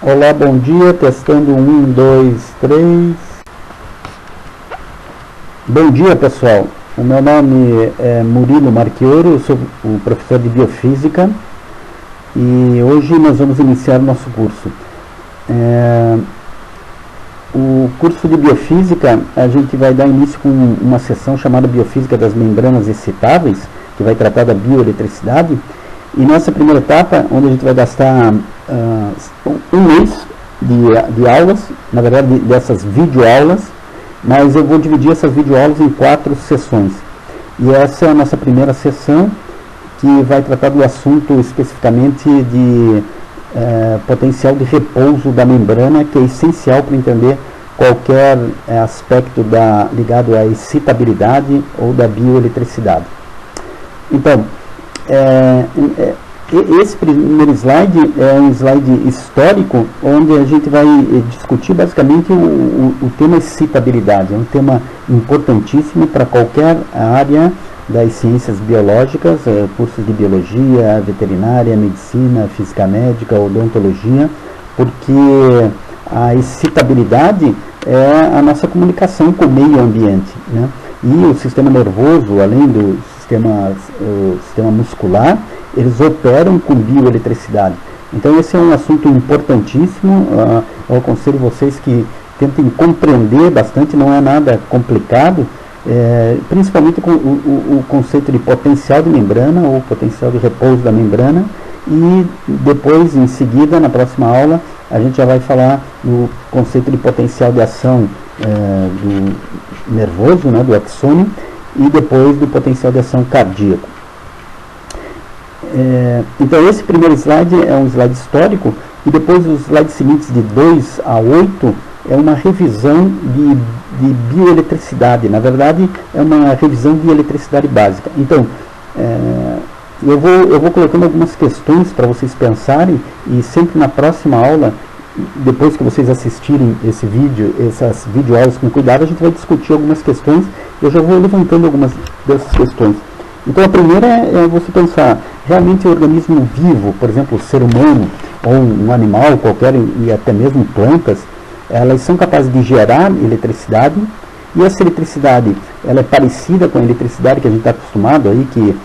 Olá, bom dia, testando 1, 2, 3. Bom dia, pessoal. O meu nome é Murilo Marchioro, eu sou o professor de Biofísica e hoje nós vamos iniciar o nosso curso. O curso de Biofísica, a gente vai dar início com uma sessão chamada Biofísica das Membranas Excitáveis, que vai tratar da bioeletricidade. E nessa primeira etapa, onde a gente vai gastar um mês de aulas, na verdade dessas videoaulas, mas eu vou dividir essas videoaulas em 4 sessões. E essa é a nossa primeira sessão, que vai tratar do assunto especificamente de potencial de repouso da membrana, que é essencial para entender qualquer aspecto ligado à excitabilidade ou da bioeletricidade. Então, esse primeiro slide é um slide histórico, onde a gente vai discutir basicamente o tema excitabilidade. É um tema importantíssimo para qualquer área das ciências biológicas, cursos de biologia, veterinária, medicina, física médica, odontologia, porque a excitabilidade é a nossa comunicação com o meio ambiente, né? E o sistema nervoso, além do sistema muscular, eles operam com bioeletricidade. Então esse é um assunto importantíssimo. Eu aconselho vocês que tentem compreender bastante, não é nada complicado, principalmente com o conceito de potencial de membrana ou potencial de repouso da membrana, e depois, em seguida, na próxima aula, a gente já vai falar do conceito de potencial de ação do nervoso, né, do axônio, e depois do potencial de ação cardíaco. Então esse primeiro slide é um slide histórico, e depois os slides seguintes de 2 a 8 é uma revisão de bioeletricidade. Na verdade é uma revisão de eletricidade básica. Então eu vou colocando algumas questões para vocês pensarem, e sempre na próxima aula, depois que vocês assistirem essas videoaulas com cuidado, a gente vai discutir algumas questões. Eu já vou levantando algumas dessas questões. Então a primeira é você pensar, realmente o organismo vivo, por exemplo, o ser humano ou um animal qualquer, e até mesmo plantas, elas são capazes de gerar eletricidade, e essa eletricidade ela é parecida com a eletricidade que a gente está acostumado aí, que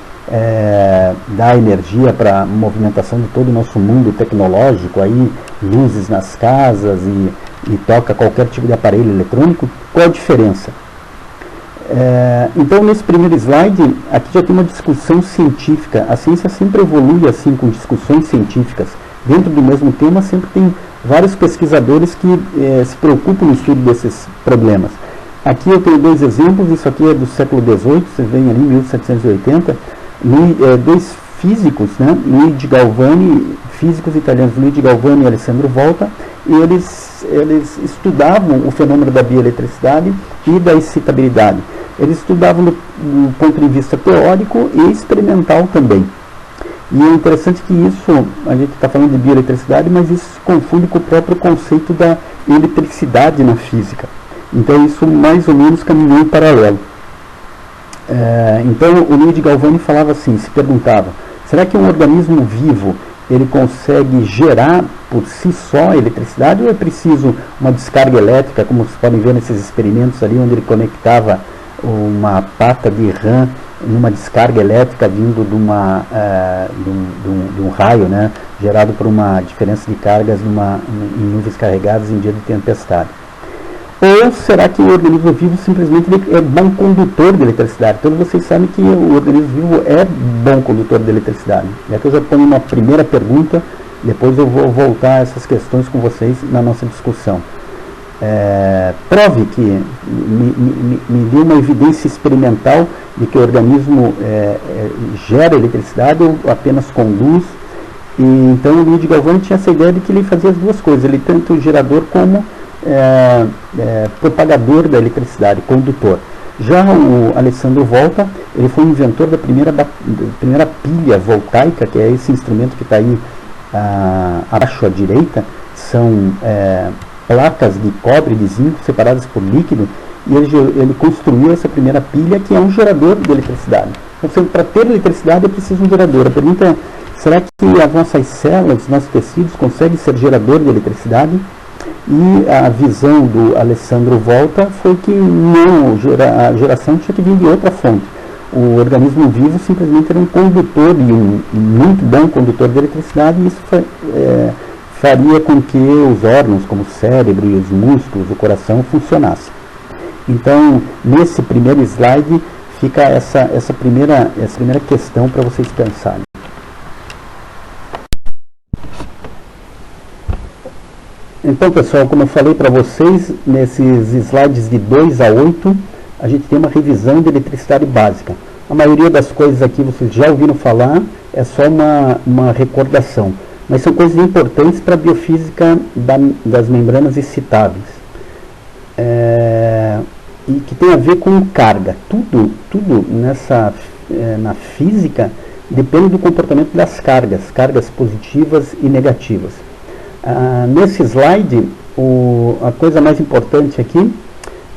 dá energia para a movimentação de todo o nosso mundo tecnológico, aí, luzes nas casas e toca qualquer tipo de aparelho eletrônico. Qual a diferença? Então, nesse primeiro slide, aqui já tem uma discussão científica. A ciência sempre evolui assim, com discussões científicas. Dentro do mesmo tema, sempre tem vários pesquisadores que se preocupam no estudo desses problemas. Aqui eu tenho 2 exemplos. Isso aqui é do século XVIII, vocês veem ali, 1780. Dois físicos, né, Luigi Galvani, físicos italianos, Luigi Galvani e Alessandro Volta, e eles estudavam o fenômeno da bioeletricidade e da excitabilidade. Eles estudavam do ponto de vista teórico e experimental também. E é interessante que isso, a gente está falando de bioeletricidade, mas isso se confunde com o próprio conceito da eletricidade na física. Então isso mais ou menos caminhou em paralelo. Então o Luigi Galvani falava assim, se perguntava, será que um organismo vivo ele consegue gerar por si só eletricidade, ou é preciso uma descarga elétrica, como vocês podem ver nesses experimentos ali, onde ele conectava uma placa de RAM numa descarga elétrica vindo de um raio, né, gerado por uma diferença de cargas em nuvens carregadas em dia de tempestade. Ou será que o organismo vivo simplesmente é bom condutor de eletricidade? Todos vocês sabem que o organismo vivo é bom condutor de eletricidade. E aqui eu já ponho uma primeira pergunta, depois eu vou voltar a essas questões com vocês na nossa discussão. Prove que, me dê uma evidência experimental de que o organismo gera eletricidade ou apenas conduz. E então o Luigi Galvani tinha essa ideia de que ele fazia as duas coisas, ele tanto o gerador como propagador da eletricidade, condutor. Já o Alessandro Volta, ele foi o inventor da primeira pilha voltaica, que é esse instrumento que está aí abaixo à direita. São placas de cobre e de zinco separadas por líquido, e ele construiu essa primeira pilha, que é um gerador de eletricidade. Então, para ter eletricidade é preciso um gerador. A pergunta é, será que as nossas células, nossos tecidos conseguem ser gerador de eletricidade? E a visão do Alessandro Volta foi que não, a geração tinha que vir de outra fonte. O organismo vivo simplesmente era um condutor, e um muito bom condutor de eletricidade, e isso faria com que os órgãos, como o cérebro e os músculos, o coração, funcionassem. Então, nesse primeiro slide, fica essa primeira questão para vocês pensarem. Então, pessoal, como eu falei para vocês, nesses slides de 2 a 8, a gente tem uma revisão de eletricidade básica. A maioria das coisas aqui vocês já ouviram falar, é só uma recordação. Mas são coisas importantes para a biofísica das membranas excitáveis. E que tem a ver com carga. Tudo na física depende do comportamento das cargas positivas e negativas. Nesse slide, a coisa mais importante aqui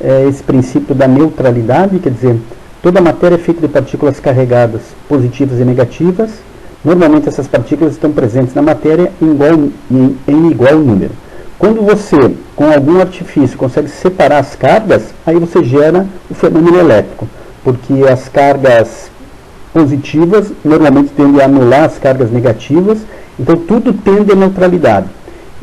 é esse princípio da neutralidade, quer dizer, toda a matéria é feita de partículas carregadas positivas e negativas. Normalmente essas partículas estão presentes na matéria em igual número. Quando você, com algum artifício, consegue separar as cargas, aí você gera o fenômeno elétrico, porque as cargas positivas normalmente tendem a anular as cargas negativas, então tudo tende à neutralidade.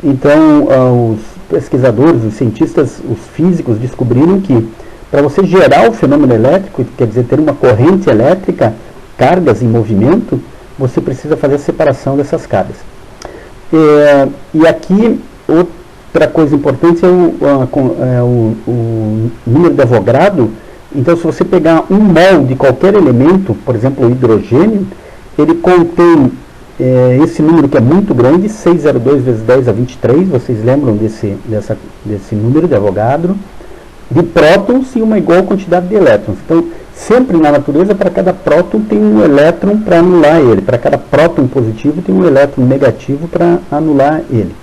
Então, os pesquisadores, os cientistas, os físicos descobriram que para você gerar o fenômeno elétrico, quer dizer, ter uma corrente elétrica, cargas em movimento, você precisa fazer a separação dessas cargas. E aqui, outra coisa importante é o número de Avogadro. Então, se você pegar um mol de qualquer elemento, por exemplo, o hidrogênio, ele contém esse número que é muito grande, 602 vezes 10 a 23, vocês lembram desse número de Avogadro, de prótons e uma igual quantidade de elétrons. Então, sempre na natureza, para cada próton tem um elétron para anular ele, para cada próton positivo tem um elétron negativo para anular ele.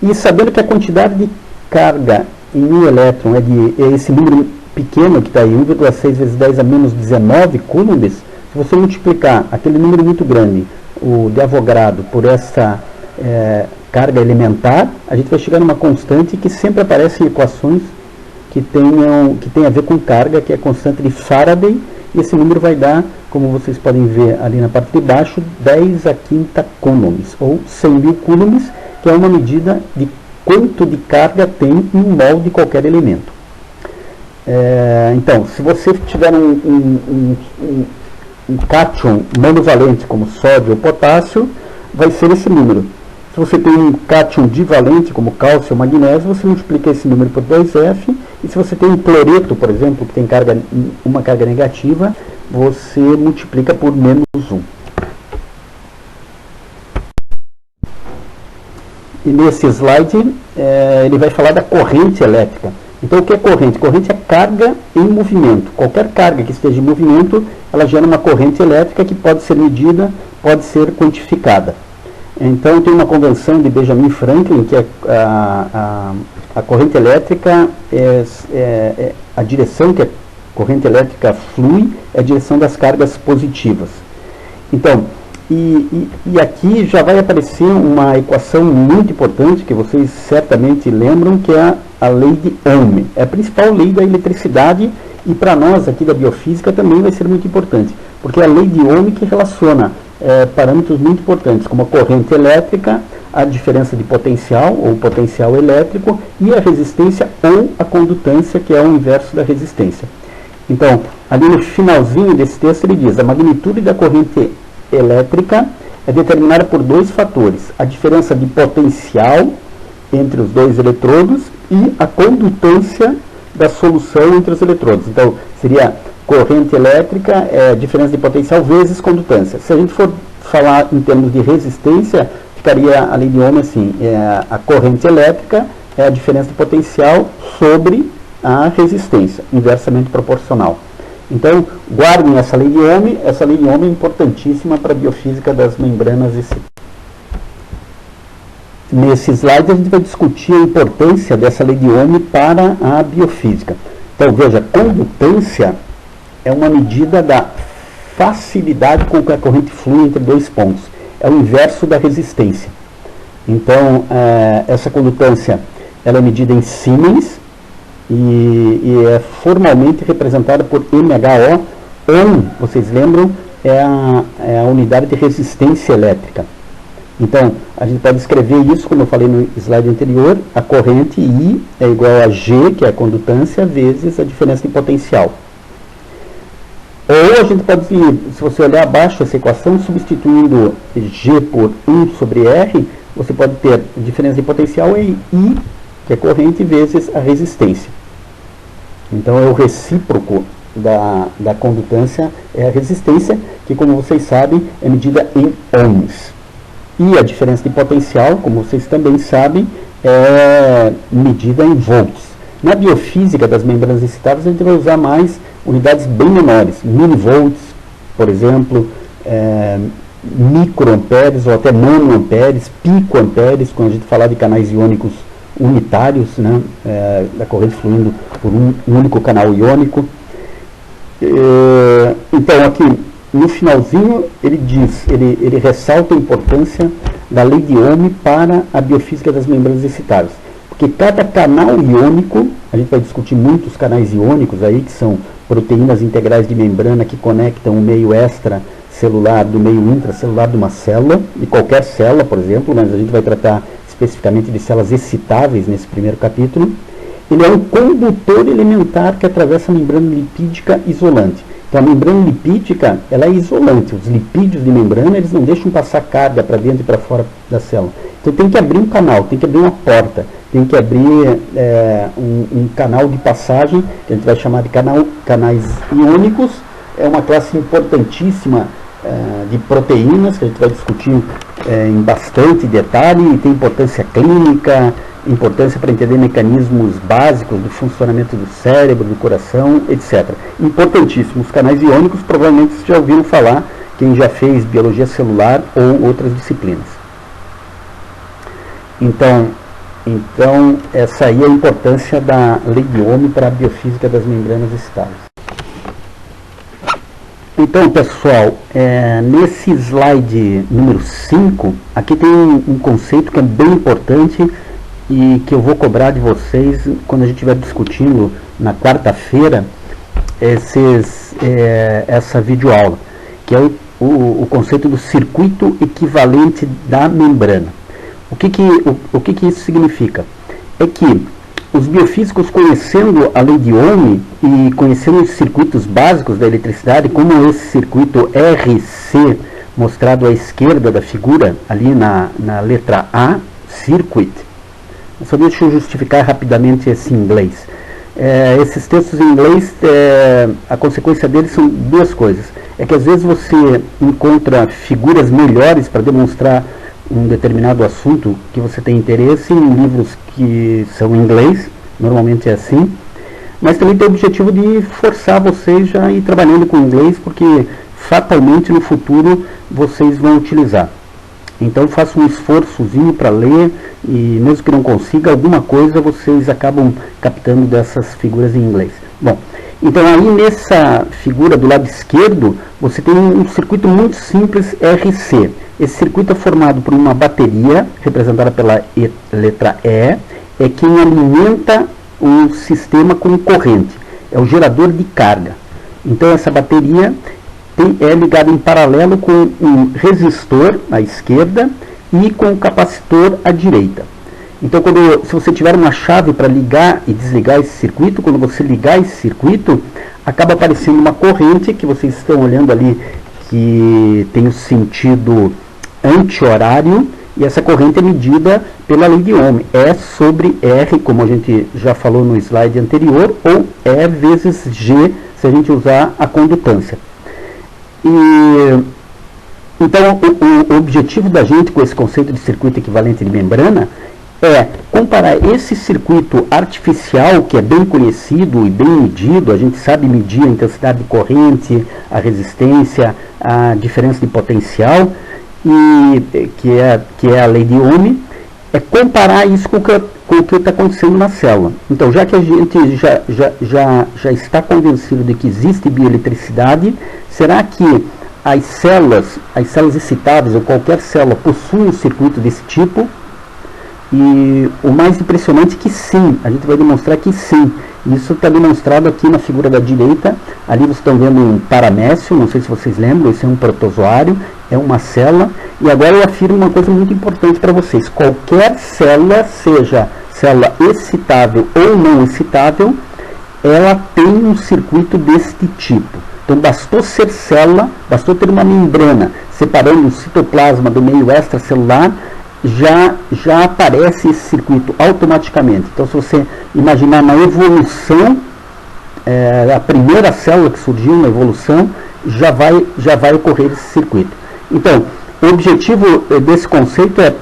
E sabendo que a quantidade de carga em um elétron é esse número pequeno que está aí, 1,6 vezes 10 a menos 19 coulombs, se você multiplicar aquele número muito grande, o de Avogadro, por essa carga elementar, a gente vai chegar numa constante que sempre aparece em equações que tem a ver com carga, que é a constante de Faraday, e esse número vai dar, como vocês podem ver ali na parte de baixo, 10 a quinta coulombs, ou 100.000 coulombs, que é uma medida de quanto de carga tem em um mol de qualquer elemento. Então, se você tiver um cátion monovalente, como sódio ou potássio, vai ser esse número. Se você tem um cátion divalente, como cálcio ou magnésio, você multiplica esse número por 2F, e se você tem um cloreto, por exemplo, que tem uma carga negativa, você multiplica por menos 1. E nesse slide, ele vai falar da corrente elétrica. Então, o que é corrente? Corrente é carga em movimento. Qualquer carga que esteja em movimento, ela gera uma corrente elétrica que pode ser medida, pode ser quantificada. Então, tem uma convenção de Benjamin Franklin, que a corrente elétrica, a direção que a corrente elétrica flui é a direção das cargas positivas. Então, e aqui já vai aparecer uma equação muito importante, que vocês certamente lembram, que é a lei de Ohm. É a principal lei da eletricidade, e para nós aqui da biofísica também vai ser muito importante, porque é a lei de Ohm que relaciona parâmetros muito importantes, como a corrente elétrica, a diferença de potencial, ou potencial elétrico, e a resistência ou a condutância, que é o inverso da resistência. Então, ali no finalzinho desse texto ele diz: a magnitude da corrente elétrica é determinada por dois fatores: a diferença de potencial entre os dois eletrodos e a condutância da solução entre os eletrodos. Então, seria corrente elétrica, diferença de potencial vezes condutância. Se a gente for falar em termos de resistência, ficaria a lei de Ohm assim: a corrente elétrica é a diferença de potencial sobre a resistência, inversamente proporcional. Então, guardem essa lei de Ohm. Essa lei de Ohm é importantíssima para a biofísica das membranas excitáveis. Nesse slide a gente vai discutir a importância dessa lei de Ohm para a biofísica. Então, veja, condutância é uma medida da facilidade com que a corrente flui entre dois pontos. é o inverso da resistência. Então, essa condutância ela é medida em Siemens e é formalmente representada por MHO. Ohm, vocês lembram, é a unidade de resistência elétrica. Então, a gente pode escrever isso, como eu falei no slide anterior, a corrente I é igual a G, que é a condutância, vezes a diferença de potencial. Ou a gente pode, se você olhar abaixo essa equação, substituindo G por 1 sobre R, você pode ter a diferença de potencial em I, que é corrente, vezes a resistência. Então, é o recíproco da condutância, é a resistência, que, como vocês sabem, é medida em ohms. E a diferença de potencial, como vocês também sabem, é medida em volts. Na biofísica das membranas excitáveis, a gente vai usar mais unidades bem menores, milivolts, por exemplo, microamperes ou até nanoamperes, picoamperes, quando a gente falar de canais iônicos unitários, né, da corrente fluindo por um único canal iônico. Então, aqui no finalzinho, ele ressalta a importância da lei de Ohm para a biofísica das membranas excitáveis. Porque cada canal iônico, a gente vai discutir muitos canais iônicos aí, que são proteínas integrais de membrana que conectam o meio extracelular do meio intracelular de uma célula, de qualquer célula, por exemplo, mas a gente vai tratar especificamente de células excitáveis nesse primeiro capítulo. Ele é um condutor elementar que atravessa a membrana lipídica isolante. Então, a membrana lipídica, ela é isolante. Os lipídios de membrana, eles não deixam passar carga para dentro e para fora da célula. Então, tem que abrir um canal, tem que abrir uma porta, tem que abrir um canal de passagem, que a gente vai chamar de canais iônicos. É uma classe importantíssima de proteínas, que a gente vai discutir em bastante detalhe, e tem importância clínica, importância para entender mecanismos básicos do funcionamento do cérebro, do coração, etc. Importantíssimo. Os canais iônicos, provavelmente vocês já ouviram falar, quem já fez biologia celular ou outras disciplinas. Então essa aí é a importância da lei de Ohm para a biofísica das membranas excitáveis. Então, pessoal, nesse slide número 5, aqui tem um conceito que é bem importante e que eu vou cobrar de vocês quando a gente estiver discutindo na quarta-feira essa videoaula, que é o conceito do circuito equivalente da membrana. O que isso significa? É que os biofísicos, conhecendo a lei de Ohm e conhecendo os circuitos básicos da eletricidade, como esse circuito RC, mostrado à esquerda da figura, ali na letra A, circuit. Só deixa eu justificar rapidamente esse inglês. Esses textos em inglês, a consequência deles são duas coisas. É que às vezes você encontra figuras melhores para demonstrar um determinado assunto que você tem interesse em livros que são em inglês, normalmente é assim, mas também tem o objetivo de forçar vocês já a ir trabalhando com inglês, porque fatalmente no futuro vocês vão utilizar. Então faça um esforçozinho para ler, e mesmo que não consiga alguma coisa, vocês acabam captando dessas figuras em inglês. Bom, então aí nessa figura do lado esquerdo, você tem um circuito muito simples RC. Esse circuito é formado por uma bateria, representada pela letra E, é quem alimenta o sistema com corrente, é o gerador de carga. Então essa bateria é ligada em paralelo com um resistor à esquerda e com um capacitor à direita. Então, se você tiver uma chave para ligar e desligar esse circuito, quando você ligar esse circuito, acaba aparecendo uma corrente que vocês estão olhando ali, que tem o sentido anti-horário, e essa corrente é medida pela lei de Ohm, E sobre R, como a gente já falou no slide anterior, ou E vezes G, se a gente usar a condutância. Então, o objetivo da gente com esse conceito de circuito equivalente de membrana é comparar esse circuito artificial, que é bem conhecido e bem medido, a gente sabe medir a intensidade de corrente, a resistência, a diferença de potencial, que é a lei de Ohm, é comparar isso com o que está acontecendo na célula. Então, já que a gente já está convencido de que existe bioeletricidade, será que as células excitáveis ou qualquer célula possui um circuito desse tipo, e o mais impressionante é que sim, a gente vai demonstrar que sim. Isso está demonstrado aqui na figura da direita. Ali vocês estão vendo um paramécio, não sei se vocês lembram, esse é um protozoário, é uma célula. E agora eu afirmo uma coisa muito importante para vocês: qualquer célula, seja célula excitável ou não excitável, ela tem um circuito deste tipo. Então bastou ser célula, bastou ter uma membrana separando o citoplasma do meio extracelular, já aparece esse circuito automaticamente. Então, se você imaginar na evolução, a primeira célula que surgiu na evolução, já vai ocorrer esse circuito. Então, o objetivo desse conceito é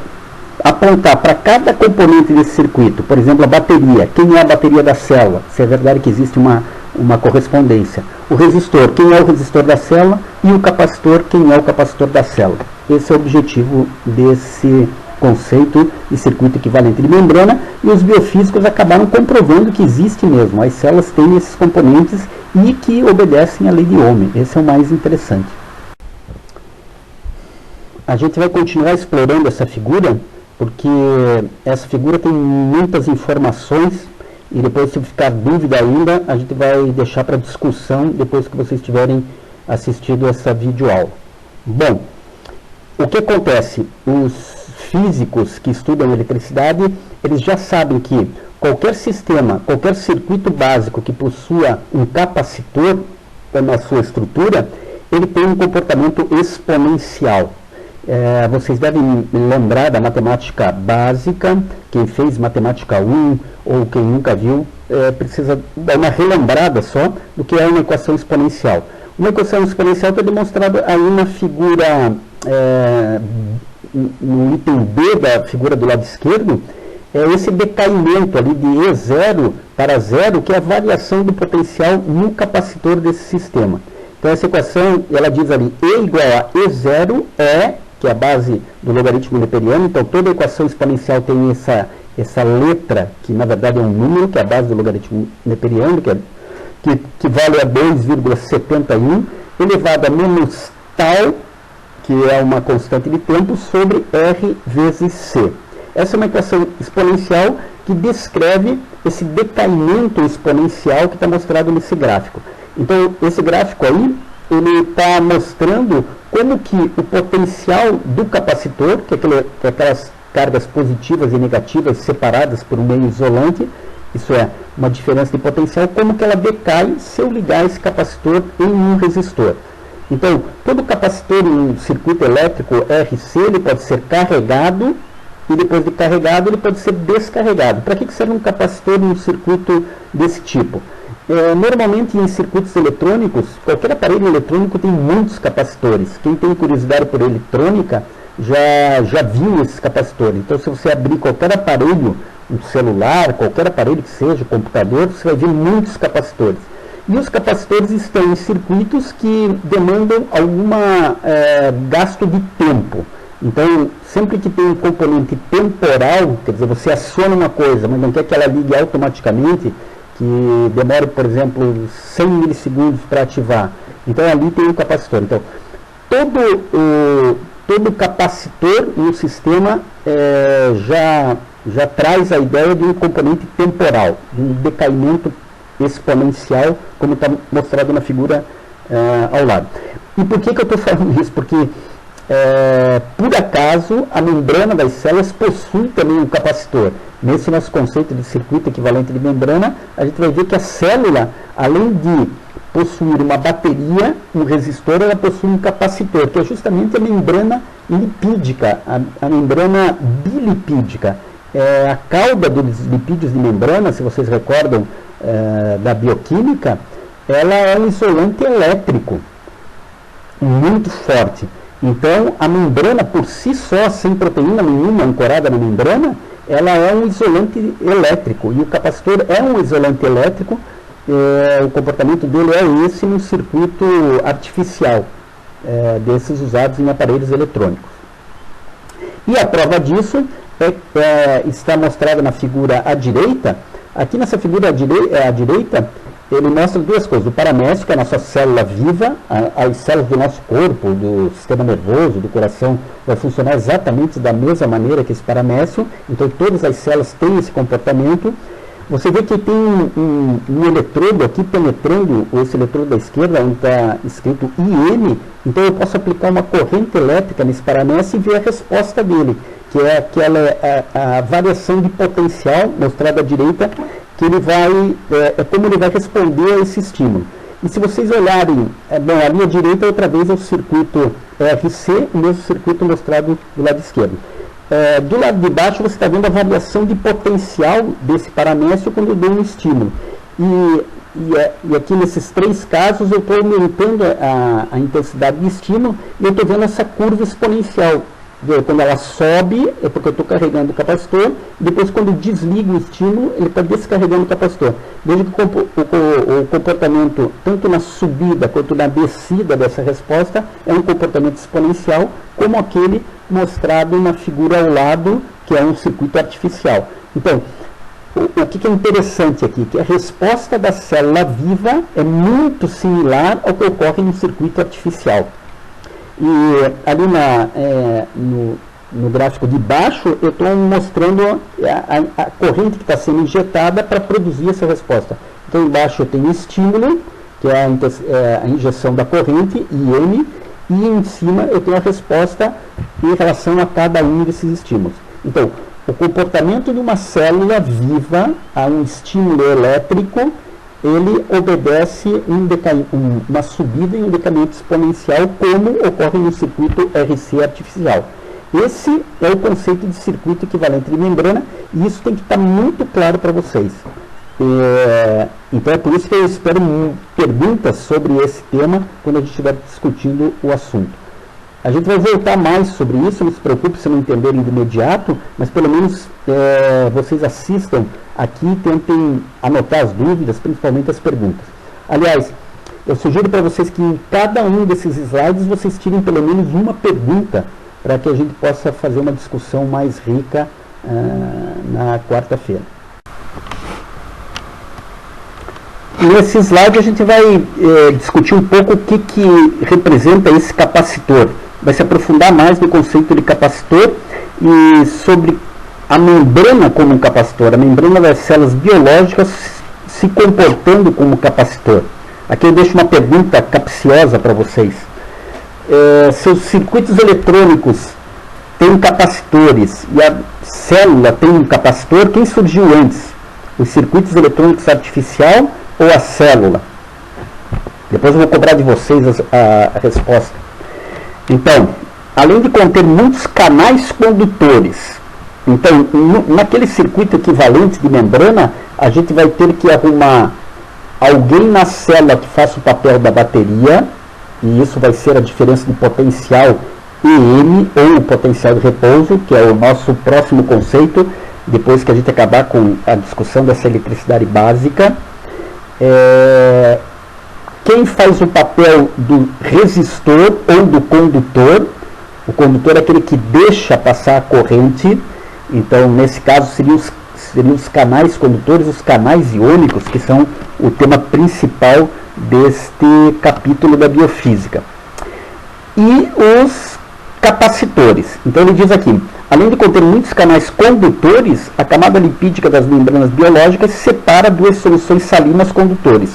apontar para cada componente desse circuito. Por exemplo, a bateria. Quem é a bateria da célula? Se é verdade que existe uma correspondência. O resistor. Quem é o resistor da célula? E o capacitor. Quem é o capacitor da célula? Esse é o objetivo desse conceito de circuito equivalente de membrana, e os biofísicos acabaram comprovando que existe mesmo. As células têm esses componentes e que obedecem à lei de Ohm. Esse é o mais interessante. A gente vai continuar explorando essa figura, porque essa figura tem muitas informações, e depois, se ficar dúvida ainda, a gente vai deixar para discussão depois que vocês tiverem assistido essa videoaula. Bom, o que acontece? Os físicos que estudam eletricidade, eles já sabem que qualquer sistema, qualquer circuito básico que possua um capacitor na sua estrutura, ele tem um comportamento exponencial. Vocês devem lembrar da matemática básica. Quem fez matemática 1 ou quem nunca viu, precisa dar uma relembrada só do que é uma equação exponencial. Uma equação exponencial está demonstrada aí na figura, no item B da figura do lado esquerdo, esse decaimento ali de E0 para 0, que é a variação do potencial no capacitor desse sistema. Então essa equação, ela diz ali, E igual a E0 que é a base do logaritmo neperiano. Então toda equação exponencial tem essa letra, que na verdade é um número, que é a base do logaritmo neperiano, que vale a 2,71, elevado a menos tal, que é uma constante de tempo, sobre R vezes C. Essa é uma equação exponencial que descreve esse decaimento exponencial que está mostrado nesse gráfico. Então, esse gráfico aí, ele está mostrando como que o potencial do capacitor, que é aquelas cargas positivas e negativas separadas por um meio isolante, isso é, uma diferença de potencial, como que ela decai se eu ligar esse capacitor em um resistor. Então, todo capacitor em um circuito elétrico RC, ele pode ser carregado, e depois de carregado, ele pode ser descarregado. Para que serve um capacitor em um circuito desse tipo? Normalmente, em circuitos eletrônicos, qualquer aparelho eletrônico tem muitos capacitores. Quem tem curiosidade por eletrônica já viu esses capacitores. Então, se você abrir qualquer aparelho, um celular, qualquer aparelho que seja, computador, você vai ver muitos capacitores. E os capacitores estão em circuitos que demandam algum gasto de tempo. Então, sempre que tem um componente temporal, quer dizer, você aciona uma coisa, mas não quer que ela ligue automaticamente, que demore, por exemplo, 100 milissegundos para ativar. Então, ali tem um capacitor. Então, todo capacitor no sistema já traz a ideia de um componente temporal, de um decaimento exponencial, como está mostrado na figura ao lado. E por que eu estou falando isso? Porque, por acaso, a membrana das células possui também um capacitor. Nesse nosso conceito de circuito equivalente de membrana, a gente vai ver que a célula, além de possuir uma bateria, um resistor, ela possui um capacitor, que é justamente a membrana lipídica, a membrana bilipídica. A cauda dos lipídios de membrana, se vocês recordam da bioquímica, ela é um isolante elétrico muito forte. Então, a membrana por si só, sem proteína nenhuma ancorada na membrana, ela é um isolante elétrico. E o capacitor é um isolante elétrico. O comportamento dele é esse no circuito artificial, desses usados em aparelhos eletrônicos. E a prova disso está mostrada na figura à direita. Aqui nessa figura à direita, ele mostra duas coisas: o paramécio, que é a nossa célula viva, as células do nosso corpo, do sistema nervoso, do coração, vai funcionar exatamente da mesma maneira que esse paramécio, então todas as células têm esse comportamento. Você vê que tem um eletrodo aqui penetrando esse eletrodo da esquerda, onde está escrito IM, então eu posso aplicar uma corrente elétrica nesse paramécio e ver a resposta dele, que é a variação de potencial, mostrada à direita, que ele vai, como ele vai responder a esse estímulo. E se vocês olharem, bom, a linha direita outra vez é o circuito RC, o mesmo circuito mostrado do lado esquerdo. Do lado de baixo você está vendo a variação de potencial desse paramécio quando eu dou um estímulo. E aqui nesses três casos eu estou aumentando a intensidade de estímulo e eu estou vendo essa curva exponencial. Quando ela sobe, é porque eu estou carregando o capacitor, depois quando desligo o estímulo, ele está descarregando o capacitor. Veja que o comportamento, tanto na subida quanto na descida dessa resposta, é um comportamento exponencial, como aquele mostrado na figura ao lado, que é um circuito artificial. Então, o que é interessante aqui? Que a resposta da célula viva é muito similar ao que ocorre no circuito artificial. E ali no gráfico de baixo, eu estou mostrando a corrente que está sendo injetada para produzir essa resposta. Então, embaixo eu tenho estímulo, que é a injeção da corrente, IM, e em cima eu tenho a resposta em relação a cada um desses estímulos. Então, o comportamento de uma célula viva a um estímulo elétrico, ele obedece uma subida e um decaimento exponencial, como ocorre no circuito RC artificial. Esse é o conceito de circuito equivalente de membrana, e isso tem que estar muito claro para vocês. Então é por isso que eu espero perguntas sobre esse tema quando a gente estiver discutindo o assunto. A gente vai voltar mais sobre isso, não se preocupe se não entenderem de imediato, mas pelo menos vocês assistam aqui e tentem anotar as dúvidas, principalmente as perguntas. Aliás, eu sugiro para vocês que em cada um desses slides vocês tirem pelo menos uma pergunta, para que a gente possa fazer uma discussão mais rica na quarta-feira. Nesse slide a gente vai discutir um pouco o que representa esse capacitor. Vai se aprofundar mais no conceito de capacitor e sobre a membrana como um capacitor, a membrana das células biológicas se comportando como capacitor. Aqui eu deixo uma pergunta capciosa para vocês. Se os circuitos eletrônicos têm capacitores e a célula tem um capacitor, quem surgiu antes? Os circuitos eletrônicos artificial ou a célula? Depois eu vou cobrar de vocês a resposta. Então, além de conter muitos canais condutores, então, naquele circuito equivalente de membrana, a gente vai ter que arrumar alguém na célula que faça o papel da bateria, e isso vai ser a diferença de potencial EM, ou o potencial de repouso, que é o nosso próximo conceito, depois que a gente acabar com a discussão dessa eletricidade básica. Quem faz o papel do resistor ou do condutor? O condutor é aquele que deixa passar a corrente. Então, nesse caso, seriam os canais condutores, os canais iônicos, que são o tema principal deste capítulo da biofísica. E os capacitores. Então, ele diz aqui, além de conter muitos canais condutores, a camada lipídica das membranas biológicas separa duas soluções salinas condutores,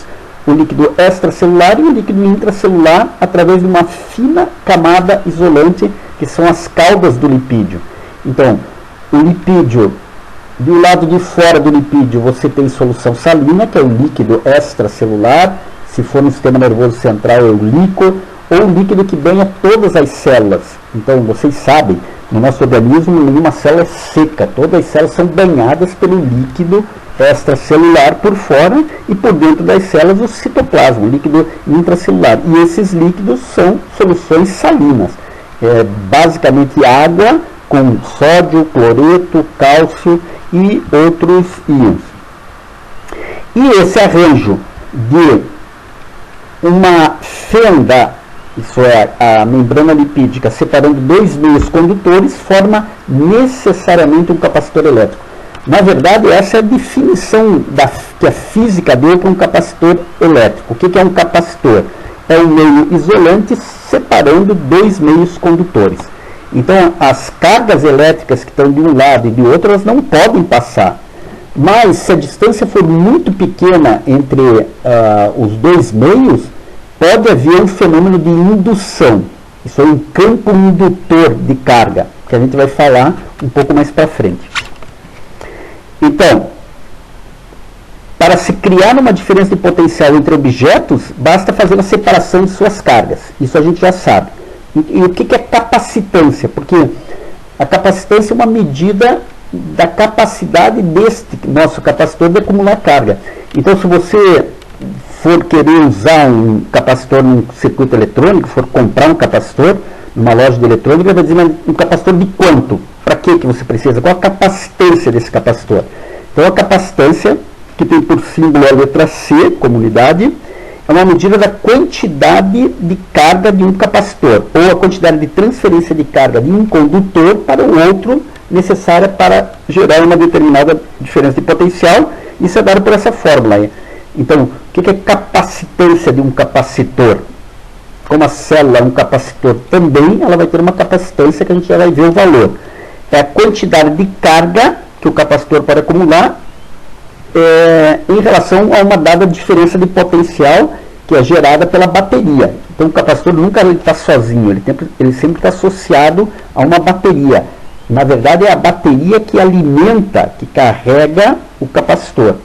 o líquido extracelular e o líquido intracelular, através de uma fina camada isolante, que são as caudas do lipídio. Então, o lipídio, do lado de fora do lipídio, você tem solução salina, que é o líquido extracelular. Se for no sistema nervoso central, é o líquor, ou o líquido que banha todas as células. Então, vocês sabem, no nosso organismo, nenhuma célula é seca. Todas as células são banhadas pelo líquido extracelular por fora e por dentro das células o citoplasma, o líquido intracelular. E esses líquidos são soluções salinas. Basicamente água com sódio, cloreto, cálcio e outros íons. E esse arranjo de uma fenda, isso é, a membrana lipídica separando dois meios condutores, forma necessariamente um capacitor elétrico. Na verdade, essa é a definição que a física deu para um capacitor elétrico. O que é um capacitor? É um meio isolante separando dois meios condutores. Então, as cargas elétricas que estão de um lado e de outro, elas não podem passar. Mas, se a distância for muito pequena entre os dois meios, pode haver um fenômeno de indução. Isso é um campo indutor de carga, que a gente vai falar um pouco mais para frente. Então, para se criar uma diferença de potencial entre objetos, basta fazer a separação de suas cargas. Isso a gente já sabe. E o que é capacitância? Porque a capacitância é uma medida da capacidade deste nosso capacitor de acumular carga. Então, se você for querer usar um capacitor num circuito eletrônico, for comprar um capacitor numa loja de eletrônica, vai dizer, mas um capacitor de quanto? Para que você precisa? Qual a capacitância desse capacitor? Então, a capacitância, que tem por símbolo a letra C, como unidade, é uma medida da quantidade de carga de um capacitor, ou a quantidade de transferência de carga de um condutor para o outro, necessária para gerar uma determinada diferença de potencial. Isso é dado por essa fórmula aí. Então, o que é capacitância de um capacitor? Como a célula é um capacitor também, ela vai ter uma capacitância que a gente já vai ver o valor. É a quantidade de carga que o capacitor pode acumular em relação a uma dada diferença de potencial que é gerada pela bateria. Então, o capacitor nunca está sozinho, ele sempre está associado a uma bateria. Na verdade, é a bateria que alimenta, que carrega o capacitor.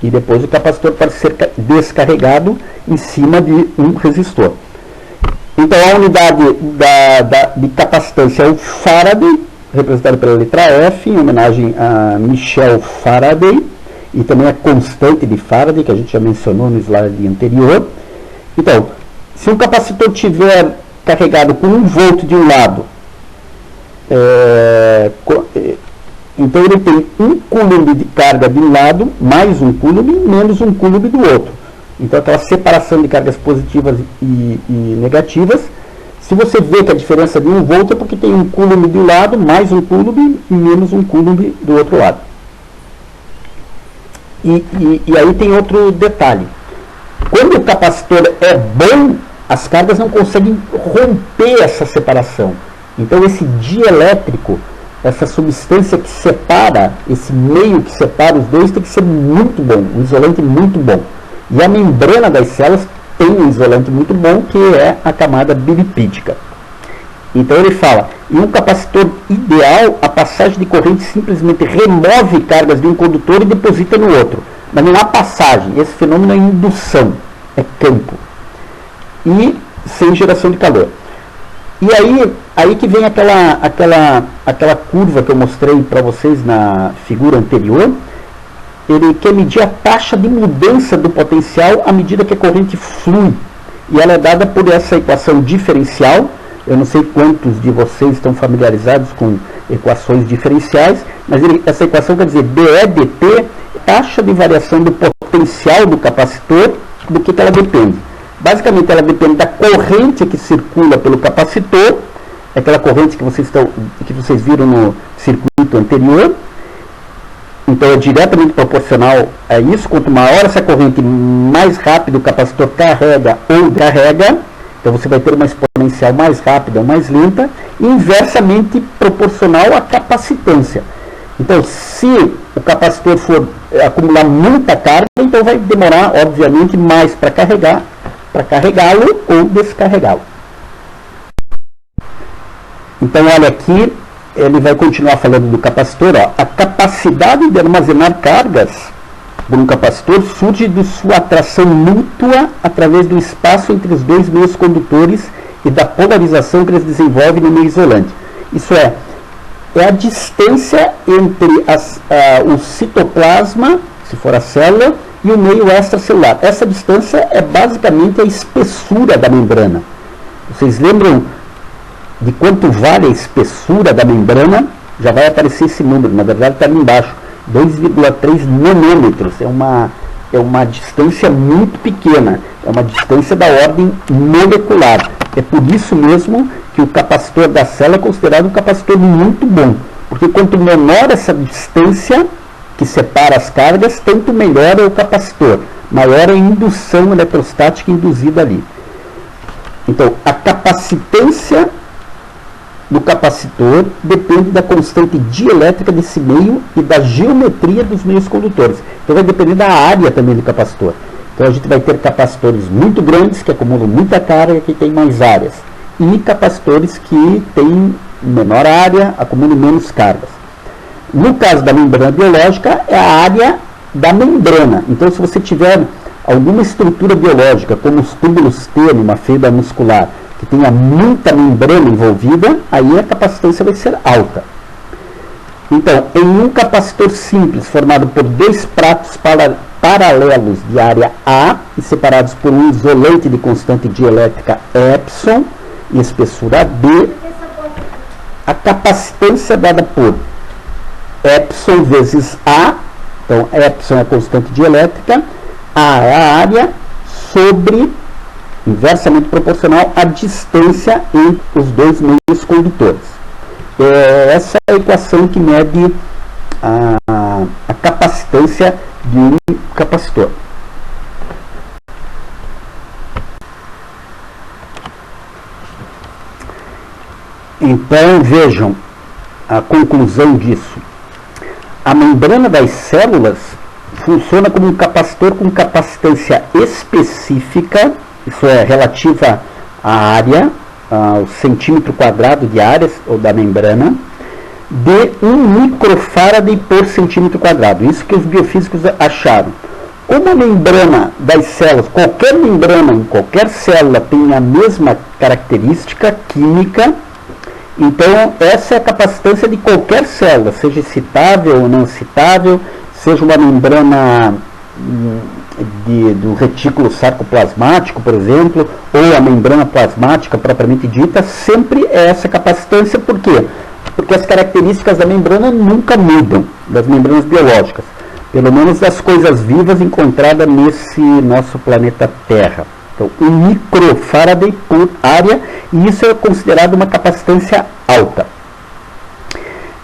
E depois o capacitor pode ser descarregado em cima de um resistor. Então, a unidade de capacitância é o Faraday, representado pela letra F, em homenagem a Michel Faraday, e também a constante de Faraday, que a gente já mencionou no slide anterior. Então, se um capacitor tiver carregado com 1 volt de um lado, então ele tem 1 coulomb de carga de um lado, mais 1 coulomb, menos 1 coulomb do outro. Então, aquela separação de cargas positivas e negativas. Se você vê que a diferença de 1 volt é porque tem 1 coulomb de um lado, mais 1 coulomb e menos 1 coulomb do outro lado. E aí tem outro detalhe. Quando o capacitor é bom, as cargas não conseguem romper essa separação. Então, esse dielétrico, essa substância que separa, esse meio que separa os dois, tem que ser muito bom, um isolante muito bom. E a membrana das células tem um isolante muito bom, que é a camada bilipídica. Então ele fala, em um capacitor ideal, a passagem de corrente simplesmente remove cargas de um condutor e deposita no outro. Mas não há passagem, esse fenômeno é indução, é campo. E sem geração de calor. E aí que vem aquela curva que eu mostrei para vocês na figura anterior. Ele quer medir a taxa de mudança do potencial à medida que a corrente flui. E ela é dada por essa equação diferencial. Eu não sei quantos de vocês estão familiarizados com equações diferenciais, mas essa equação quer dizer dE dt, taxa de variação do potencial do capacitor, do que ela depende. Basicamente, ela depende da corrente que circula pelo capacitor, aquela corrente que vocês viram no circuito anterior. Então, é diretamente proporcional a isso. Quanto maior essa corrente, mais rápido o capacitor carrega ou descarrega. Então, você vai ter uma exponencial mais rápida ou mais lenta, e inversamente proporcional à capacitância. Então, se o capacitor for acumular muita carga, então vai demorar, obviamente, mais para carregá-lo ou descarregá-lo. Então, olha aqui, ele vai continuar falando do capacitor. Ó. A capacidade de armazenar cargas por um capacitor surge de sua atração mútua através do espaço entre os dois meios condutores e da polarização que eles desenvolvem no meio isolante. Isso é a distância entre o citoplasma, se for a célula, e o meio extracelular. Essa distância é basicamente a espessura da membrana. Vocês lembram de quanto vale a espessura da membrana? Já vai aparecer esse número, na verdade está ali embaixo. 2,3 nanômetros, é uma distância muito pequena, é uma distância da ordem molecular. É por isso mesmo que o capacitor da célula é considerado um capacitor muito bom, porque quanto menor essa distância, que separa as cargas, tanto melhor é o capacitor, maior é a indução eletrostática induzida ali. Então, a capacitância do capacitor depende da constante dielétrica desse meio e da geometria dos meios condutores. Então vai depender da área também do capacitor. Então a gente vai ter capacitores muito grandes, que acumulam muita carga, que tem mais áreas. E capacitores que têm menor área, acumulam menos cargas. No caso da membrana biológica, é a área da membrana. Então se você tiver alguma estrutura biológica, como os túbulos T numa fibra muscular, que tenha muita membrana envolvida, aí a capacitância vai ser alta. Então, em um capacitor simples, formado por dois pratos paralelos de área A e separados por um isolante de constante dielétrica epsilon e espessura D, a capacitância dada por epsilon vezes A, então epsilon é a constante dielétrica, A é a área, sobre inversamente proporcional à distância entre os dois meios condutores. Essa é a equação que mede a capacitância de um capacitor. Então, vejam a conclusão disso. A membrana das células funciona como um capacitor com capacitância específica, isso é relativa à área, ao centímetro quadrado de área ou da membrana, de 1 microfarad por centímetro quadrado. Isso que os biofísicos acharam. Como a membrana das células, qualquer membrana em qualquer célula tem a mesma característica química, então essa é a capacitância de qualquer célula, seja excitável ou não excitável, seja uma membrana do retículo sarcoplasmático, por exemplo, ou a membrana plasmática propriamente dita, sempre é essa capacitância. Por quê? Porque as características da membrana nunca mudam, das membranas biológicas, pelo menos das coisas vivas encontradas nesse nosso planeta Terra. Então, 1 microfarad por área, e isso é considerado uma capacitância alta.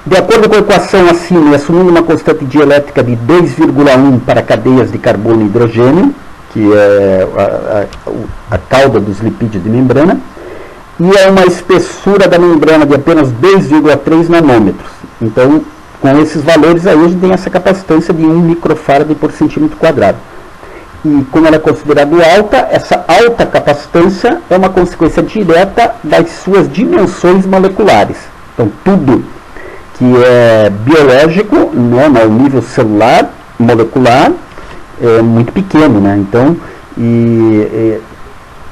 De acordo com a equação acima, assumindo uma constante dielétrica de 2,1 para cadeias de carbono e hidrogênio, que é a cauda dos lipídios de membrana, e é uma espessura da membrana de apenas 2,3 nanômetros. Então, com esses valores aí, a gente tem essa capacitância de 1 microfarad por centímetro quadrado. E como ela é considerada alta, essa alta capacitância é uma consequência direta das suas dimensões moleculares. Então, tudo que é biológico, né, no nível celular, molecular, é muito pequeno, né? Então,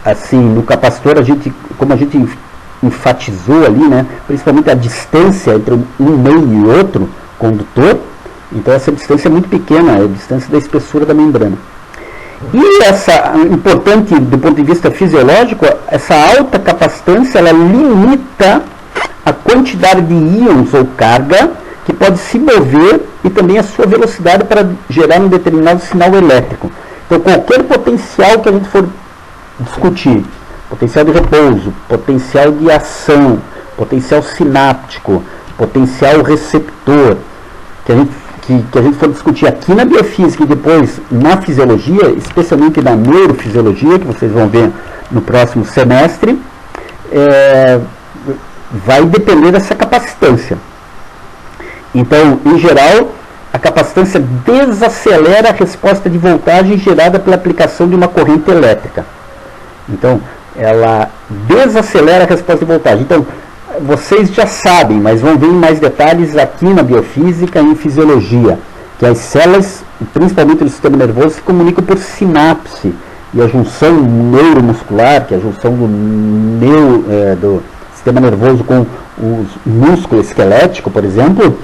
assim, no capacitor, como a gente enfatizou ali, né, principalmente a distância entre um meio e outro condutor, então essa distância é muito pequena, é a distância da espessura da membrana. E essa, importante do ponto de vista fisiológico, essa alta capacitância, ela limita a quantidade de íons ou carga que pode se mover e também a sua velocidade para gerar um determinado sinal elétrico. Então, qualquer potencial que a gente for discutir, potencial de repouso, potencial de ação, potencial sináptico, potencial receptor, que a gente for discutir aqui na biofísica e depois na fisiologia, especialmente na neurofisiologia, que vocês vão ver no próximo semestre, vai depender dessa capacitância. Então, em geral, a capacitância desacelera a resposta de voltagem gerada pela aplicação de uma corrente elétrica. Então, ela desacelera a resposta de voltagem. Então, vocês já sabem, mas vão ver em mais detalhes aqui na biofísica e em fisiologia, que as células, principalmente do sistema nervoso, se comunicam por sinapse. E a junção neuromuscular, que é a junção do sistema nervoso com o músculo esquelético, por exemplo,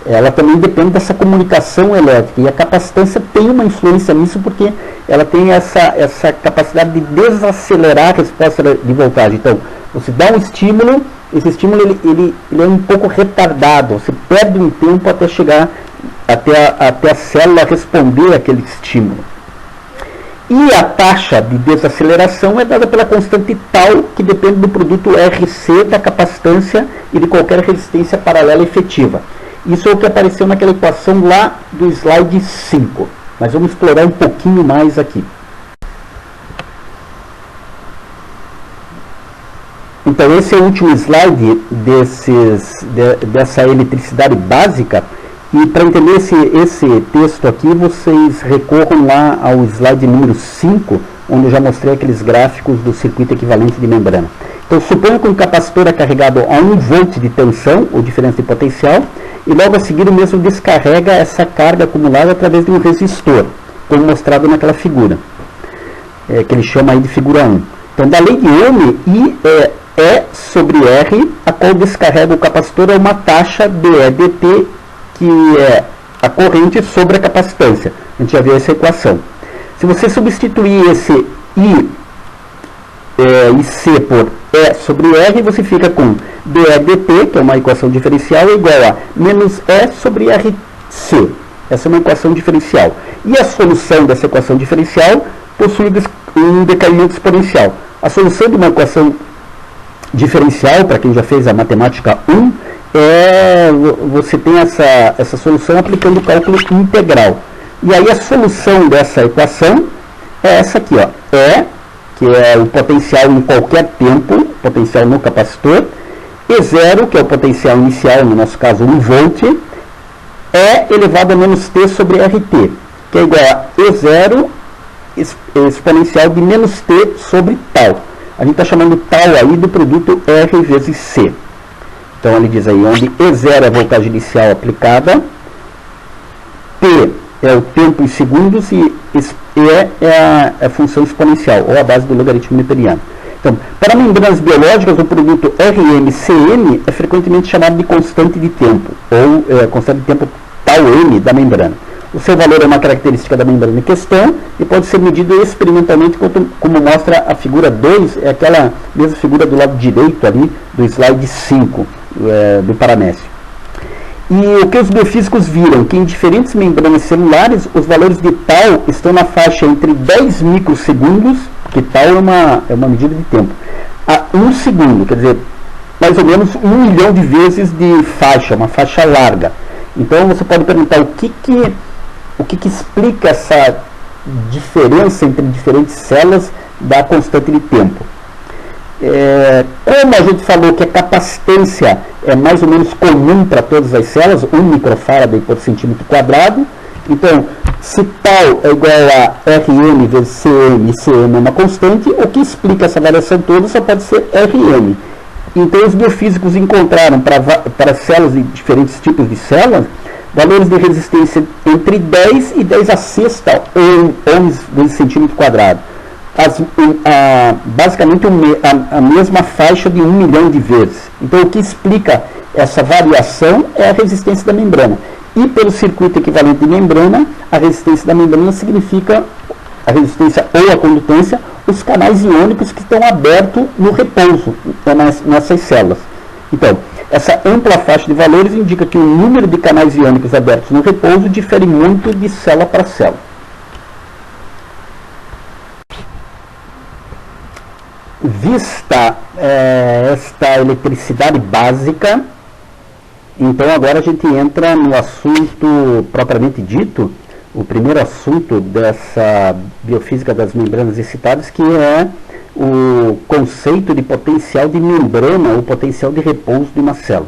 ela também depende dessa comunicação elétrica. E a capacitância tem uma influência nisso, porque ela tem essa capacidade de desacelerar a resposta de voltagem. Então, você dá um estímulo, esse estímulo ele é um pouco retardado, você perde um tempo até chegar até a célula responder àquele estímulo. E a taxa de desaceleração é dada pela constante tal, que depende do produto RC da capacitância e de qualquer resistência paralela efetiva. Isso é o que apareceu naquela equação lá do slide 5. Mas vamos explorar um pouquinho mais aqui. Então esse é o último slide dessa eletricidade básica. E para entender esse texto aqui, vocês recorram lá ao slide número 5, onde eu já mostrei aqueles gráficos do circuito equivalente de membrana. Então suponha que um capacitor é carregado a 1 volt de tensão, ou diferença de potencial, e logo a seguir o mesmo descarrega essa carga acumulada através de um resistor, como mostrado naquela figura, que ele chama aí de figura 1. Então da lei de Ohm, I é E sobre R, a qual descarrega o capacitor a uma taxa dE dt, que é a corrente sobre a capacitância. A gente já viu essa equação. Se você substituir esse I e C por E sobre R, você fica com dE dt, que é uma equação diferencial, igual a menos E sobre RC. Essa é uma equação diferencial. E a solução dessa equação diferencial possui um decaimento exponencial. A solução de uma equação diferencial, para quem já fez a matemática 1, você tem essa solução aplicando o cálculo integral. E aí a solução dessa equação é essa aqui, ó, E, que é o potencial em qualquer tempo, potencial no capacitor, E0, que é o potencial inicial, no nosso caso 1 volt, E elevado a menos T sobre RT, que é igual a E0 exponencial de menos T sobre tal. A gente está chamando tal aí do produto R vezes C. Então ele diz aí, onde E0 é a voltagem inicial aplicada, T é o tempo em segundos e E é a função exponencial, ou a base do logaritmo newtoniano. Então, para membranas biológicas, o produto RMCM é frequentemente chamado de constante de tempo, ou constante de tempo tau M da membrana. O seu valor é uma característica da membrana em questão e pode ser medido experimentalmente, como mostra a figura 2, é aquela mesma figura do lado direito ali do slide 5 do paramécio. E o que os biofísicos viram? Que em diferentes membranas celulares, os valores de tau estão na faixa entre 10 microsegundos, que tau é uma medida de tempo, a 1 segundo, quer dizer, mais ou menos 1 milhão de vezes de faixa, uma faixa larga. Então você pode perguntar o que explica essa diferença entre diferentes células da constante de tempo. Como a gente falou que a capacitância é mais ou menos comum para todas as células, 1 microfarad por centímetro quadrado, então se tal é igual a Rm vezes Cm, e Cm é uma constante, o que explica essa variação toda só pode ser Rm. Então os biofísicos encontraram para células de diferentes tipos de células valores de resistência entre 10 e 10 a sexta ohms vezes centímetro quadrado. Basicamente a mesma faixa de 1 milhão de vezes. Então o que explica essa variação é a resistência da membrana. E pelo circuito equivalente de membrana, a resistência da membrana significa a resistência ou a condutância, os canais iônicos que estão abertos no repouso nessas células. Então, essa ampla faixa de valores indica que o número de canais iônicos abertos no repouso difere muito de célula para célula. Vista esta eletricidade básica, então agora a gente entra no assunto propriamente dito, o primeiro assunto dessa biofísica das membranas excitadas, que é o conceito de potencial de membrana, ou potencial de repouso de uma célula.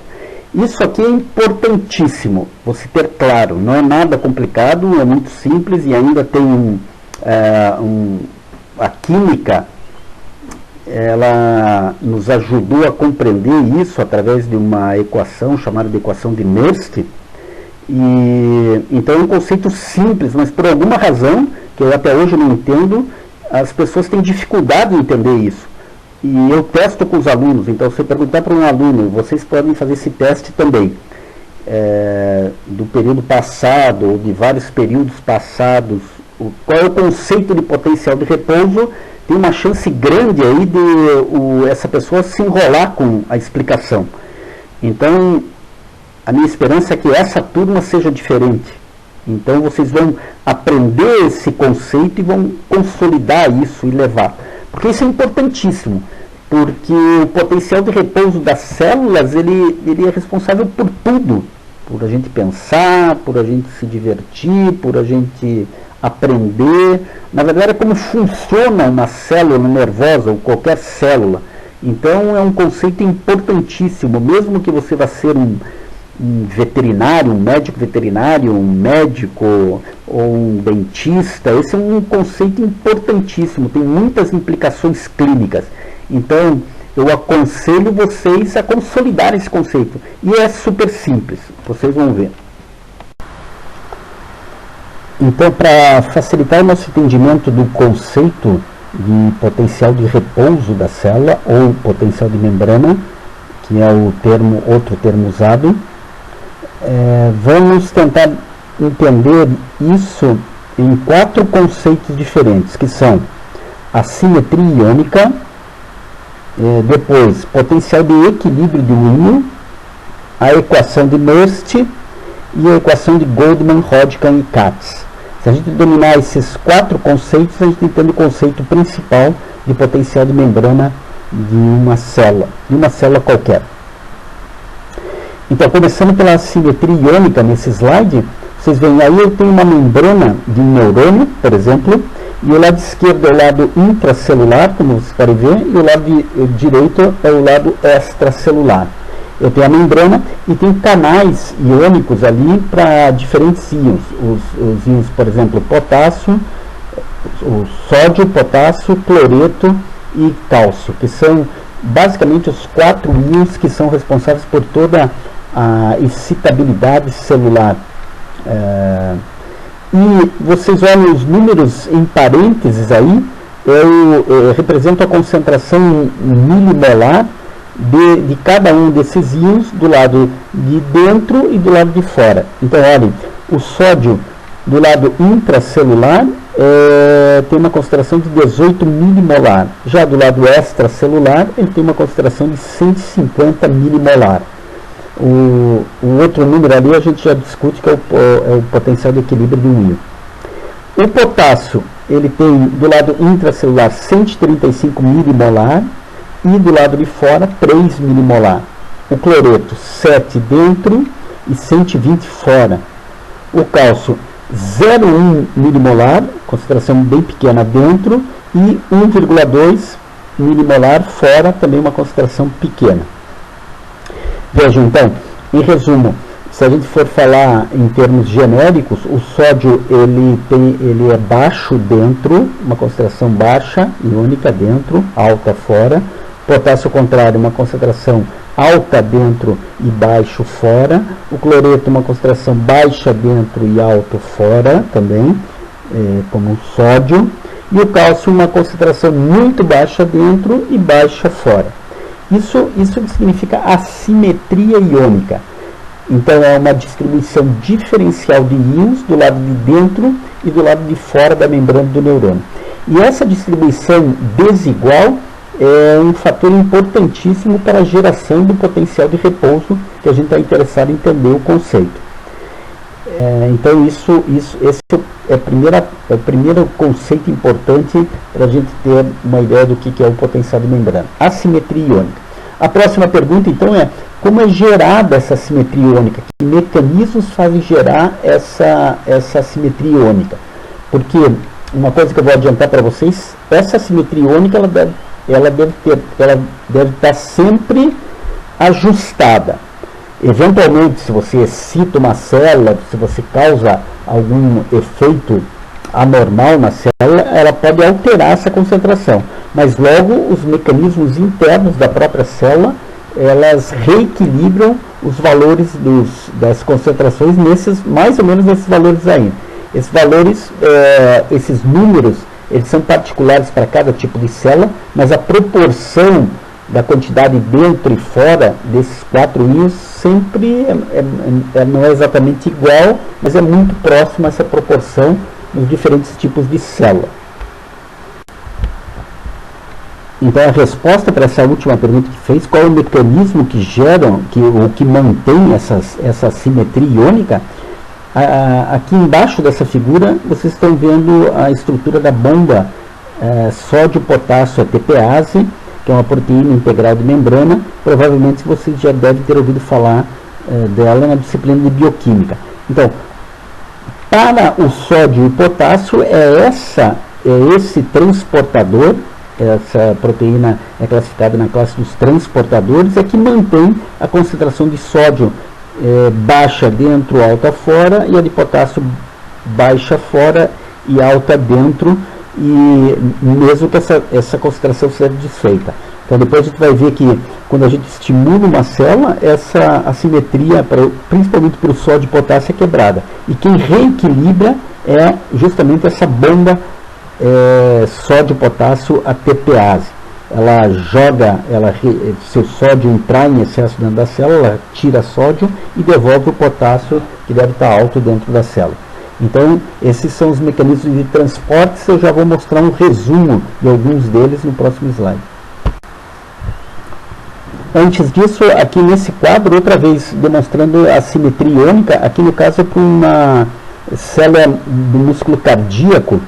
Isso aqui é importantíssimo você ter claro, não é nada complicado, é muito simples e ainda tem a química, ela nos ajudou a compreender isso através de uma equação chamada de equação de Nernst. Então é um conceito simples, mas por alguma razão, que eu até hoje não entendo, as pessoas têm dificuldade em entender isso. E eu testo com os alunos, então se eu perguntar para um aluno, vocês podem fazer esse teste também, do período passado, ou de vários períodos passados, qual é o conceito de potencial de repouso, tem uma chance grande aí de essa pessoa se enrolar com a explicação. Então, a minha esperança é que essa turma seja diferente. Então vocês vão aprender esse conceito e vão consolidar isso e levar. Porque isso é importantíssimo. Porque o potencial de repouso das células, ele é responsável por tudo. por a gente pensar, por a gente se divertir, por a gente aprender. Na verdade, é como funciona uma célula nervosa ou qualquer célula. Então, é um conceito importantíssimo, mesmo que você vá ser um veterinário, um médico veterinário, um médico ou um dentista. Esse é um conceito importantíssimo, tem muitas implicações clínicas. Então, eu aconselho vocês a consolidar esse conceito. E é super simples, vocês vão ver. Então, para facilitar o nosso entendimento do conceito de potencial de repouso da célula, ou potencial de membrana, que é o termo, outro termo usado, vamos tentar entender isso em 4 conceitos diferentes, que são a simetria iônica, depois potencial de equilíbrio de Wien, a equação de Nernst e a equação de Goldman, Hodgkin e Katz. Se a gente dominar esses 4 conceitos, a gente entende o conceito principal de potencial de membrana de uma célula qualquer. Então, começando pela simetria iônica nesse slide, vocês veem aí eu tenho uma membrana de um neurônio, por exemplo, e o lado esquerdo é o lado intracelular, como vocês podem ver, e o lado direito é o lado extracelular. Eu tenho a membrana e tem canais iônicos ali para diferentes íons. Os íons, por exemplo, potássio, o sódio, potássio, cloreto e cálcio, que são basicamente os 4 íons que são responsáveis por toda a excitabilidade celular. E vocês olham os números em parênteses aí, representa a concentração milimolar de cada um desses íons do lado de dentro e do lado de fora. Então, olhem, o sódio do lado intracelular tem uma concentração de 18 milimolar. Já do lado extracelular, ele tem uma concentração de 150 milimolar. O outro número ali a gente já discute, que é o potencial de equilíbrio de um íon. O potássio, ele tem do lado intracelular 135 milimolar e do lado de fora 3 milimolar. O cloreto 7 dentro e 120 fora. O cálcio 0,1 milimolar, concentração bem pequena dentro, e 1,2 milimolar fora, também uma concentração pequena. Vejam então, em resumo, se a gente for falar em termos genéricos, o sódio ele é baixo dentro, uma concentração baixa, iônica dentro, alta fora. Potássio, ao contrário, uma concentração alta dentro e baixo fora. O cloreto, uma concentração baixa dentro e alto fora também, como o sódio. E o cálcio, uma concentração muito baixa dentro e baixa fora. Isso significa assimetria iônica. Então, é uma distribuição diferencial de íons do lado de dentro e do lado de fora da membrana do neurônio. E essa distribuição desigual é um fator importantíssimo para a geração do potencial de repouso, que a gente está interessado em entender o conceito. Então, esse é o primeiro conceito importante para a gente ter uma ideia do que é o potencial de membrana. Assimetria iônica. A próxima pergunta, então, é como é gerada essa assimetria iônica? Que mecanismos fazem gerar essa assimetria iônica? Porque uma coisa que eu vou adiantar para vocês, essa assimetria iônica ela deve estar sempre ajustada. Eventualmente, se você excita uma célula, se você causa algum efeito anormal na célula, ela pode alterar essa concentração. Mas logo os mecanismos internos da própria célula, elas reequilibram os valores das concentrações mais ou menos nesses valores aí. Esses valores, esses números, eles são particulares para cada tipo de célula, mas a proporção da quantidade dentro e fora desses 4 íons sempre não é exatamente igual, mas é muito próxima essa proporção nos diferentes tipos de célula. Então, a resposta para essa última pergunta que fez, qual é o mecanismo que gera, ou que mantém essa simetria iônica? Aqui embaixo dessa figura, vocês estão vendo a estrutura da bomba sódio-potássio ATPase, que é uma proteína integral de membrana. Provavelmente vocês já devem ter ouvido falar dela na disciplina de bioquímica. Então, para o sódio e o potássio, é esse transportador, essa proteína é classificada na classe dos transportadores, é que mantém a concentração de sódio baixa dentro, alta fora, e a de potássio baixa fora e alta dentro, e mesmo que essa concentração seja desfeita. Então depois a gente vai ver que quando a gente estimula uma célula, essa assimetria, principalmente para o sódio e potássio, é quebrada. E quem reequilibra é justamente essa bomba sódio-potássio ATPase. Ela joga, se o sódio entrar em excesso dentro da célula, ela tira sódio e devolve o potássio, que deve estar alto dentro da célula. Então, esses são os mecanismos de transporte. Eu já vou mostrar um resumo de alguns deles no próximo slide. Antes disso, aqui nesse quadro, outra vez demonstrando a simetria iônica, aqui no caso é para uma célula do músculo cardíaco.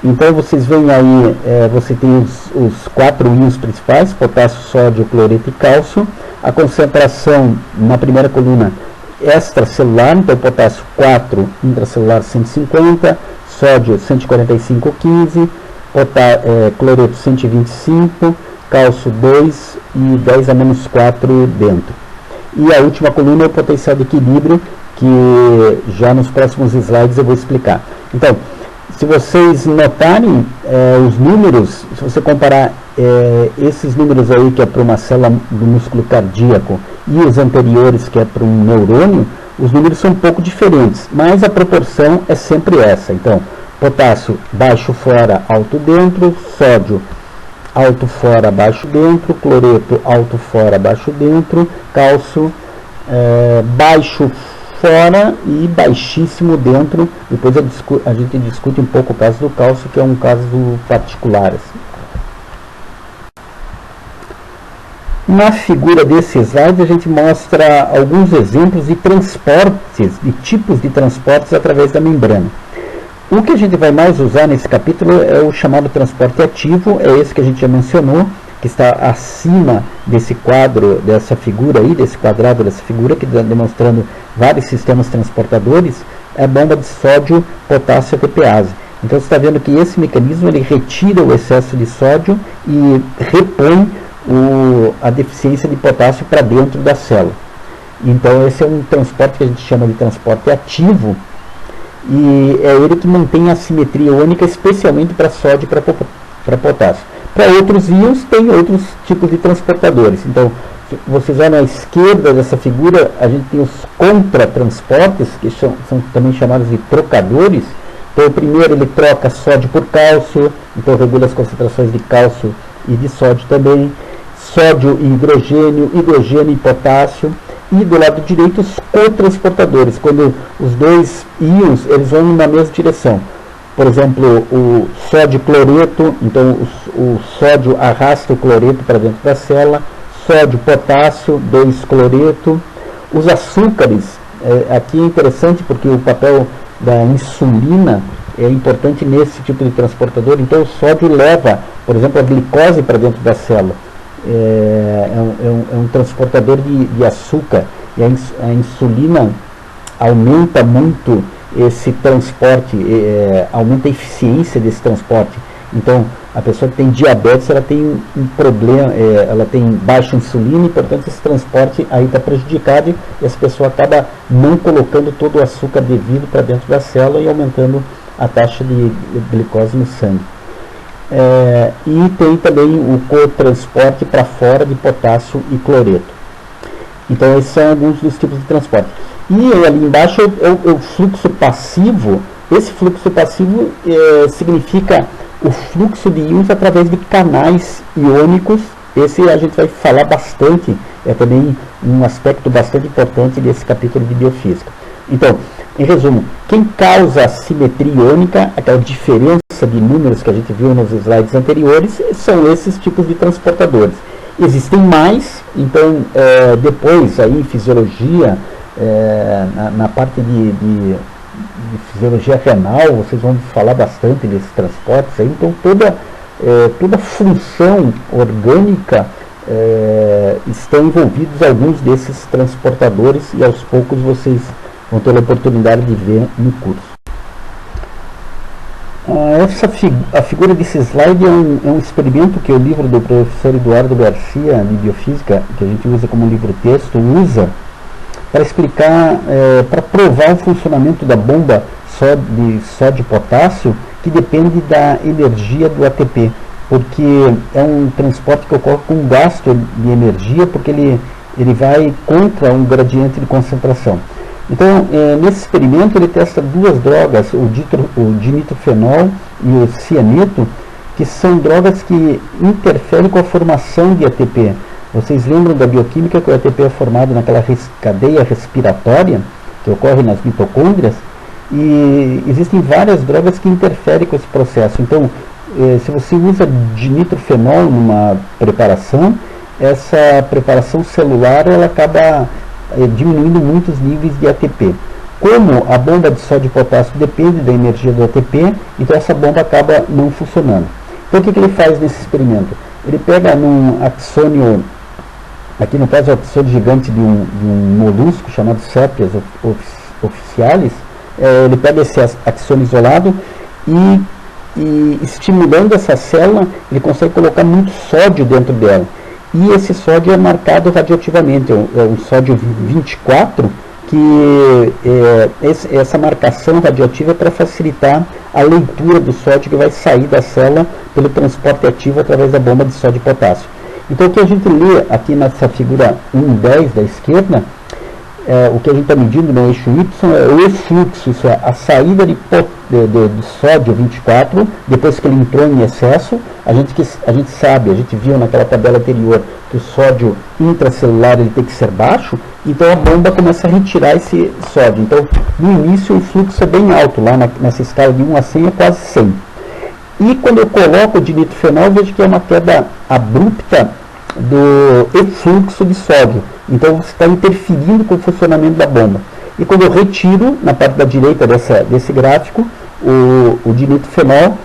Então vocês veem aí, você tem os 4 íons principais, potássio, sódio, cloreto e cálcio. A concentração na primeira coluna extracelular, então potássio 4, intracelular 150, sódio 145,15, cloreto 125, cálcio 2 e 10 a menos 4 dentro. E a última coluna é o potencial de equilíbrio, que já nos próximos slides eu vou explicar. Então, se vocês notarem os números, se você comparar esses números aí, que é para uma célula do músculo cardíaco, e os anteriores, que é para um neurônio, os números são um pouco diferentes, mas a proporção é sempre essa. Então, potássio baixo fora, alto dentro, sódio alto fora, baixo dentro, cloreto alto fora, baixo dentro, cálcio baixo fora e baixíssimo dentro. Depois a gente discute um pouco o caso do cálcio, que é um caso particular. Assim. Na figura desse slide a gente mostra alguns exemplos de transportes, de tipos de transportes através da membrana. O que a gente vai mais usar nesse capítulo é o chamado transporte ativo, é esse que a gente já mencionou, que está acima desse quadro, dessa figura aí, desse quadrado dessa figura, que está demonstrando vários sistemas transportadores, é a bomba de sódio, potássio ATPase. Então você está vendo que esse mecanismo ele retira o excesso de sódio e repõe a deficiência de potássio para dentro da célula. Então esse é um transporte que a gente chama de transporte ativo, e é ele que mantém a simetria iônica, especialmente para sódio e para potássio. Para outros íons, tem outros tipos de transportadores. Então, vocês olham à esquerda dessa figura, a gente tem os contratransportes, que são também chamados de trocadores. Então, o primeiro ele troca sódio por cálcio, então regula as concentrações de cálcio e de sódio também. Sódio e hidrogênio, hidrogênio e potássio. E do lado direito os cotransportadores, quando os dois íons eles vão na mesma direção. Por exemplo, o sódio cloreto, então o sódio arrasta o cloreto para dentro da célula, sódio potássio, 2-cloreto. Os açúcares, aqui é interessante porque o papel da insulina é importante nesse tipo de transportador, então o sódio leva, por exemplo, a glicose para dentro da célula. É um transportador de açúcar, e a insulina aumenta muito esse transporte, aumenta a eficiência desse transporte. Então, a pessoa que tem diabetes, ela tem um problema, ela tem baixa insulina, e portanto esse transporte aí está prejudicado, e essa pessoa acaba não colocando todo o açúcar devido para dentro da célula e aumentando a taxa de glicose no sangue. E tem também o cotransporte para fora de potássio e cloreto. Então esses são alguns dos tipos de transporte. E ali embaixo é o fluxo passivo. Esse fluxo passivo significa o fluxo de íons através de canais iônicos. Esse a gente vai falar bastante, é também um aspecto bastante importante desse capítulo de biofísica. Então, em resumo, quem causa a simetria iônica, aquela diferença de números que a gente viu nos slides anteriores, são esses tipos de transportadores. Existem mais, então depois aí em fisiologia, na parte de fisiologia renal, vocês vão falar bastante desses transportes aí. Então toda função orgânica estão envolvidos alguns desses transportadores, e aos poucos vocês vão ter a oportunidade de ver no curso. A figura desse slide é um experimento que o livro do professor Eduardo Garcia, de Biofísica, que a gente usa como livro-texto, usa para explicar, para provar o funcionamento da bomba de sódio e potássio, que depende da energia do ATP, porque é um transporte que ocorre com gasto de energia, porque ele vai contra um gradiente de concentração. Então, nesse experimento, ele testa duas drogas, o dinitrofenol e o cianeto, que são drogas que interferem com a formação de ATP. Vocês lembram da bioquímica que o ATP é formado naquela cadeia respiratória que ocorre nas mitocôndrias? E existem várias drogas que interferem com esse processo. Então, se você usa dinitrofenol numa preparação, essa preparação celular ela acaba diminuindo muitos níveis de ATP. Como a bomba de sódio e potássio depende da energia do ATP, então essa bomba acaba não funcionando. Então o que ele faz nesse experimento? Ele pega num axônio, aqui no caso o axônio gigante de um molusco chamado Sepias officialis, ele pega esse axônio isolado e estimulando essa célula, ele consegue colocar muito sódio dentro dela. E esse sódio é marcado radioativamente, é um sódio 24, que essa marcação radioativa é para facilitar a leitura do sódio que vai sair da célula pelo transporte ativo através da bomba de sódio e potássio. Então o que a gente lê aqui nessa figura 1.10 da esquerda, o que a gente está medindo no eixo Y é o efluxo, isso é, a saída de sódio 24, depois que ele entrou em excesso. A gente sabe, a gente viu naquela tabela anterior que o sódio intracelular ele tem que ser baixo, então a bomba começa a retirar esse sódio. Então, no início o fluxo é bem alto, lá nessa escala de 1 a 100 é quase 100. E quando eu coloco o dinitrofenol, vejo que é uma queda abrupta do efluxo de sódio. Então você está interferindo com o funcionamento da bomba. E quando eu retiro, na parte da direita desse gráfico, o dinitrofenol,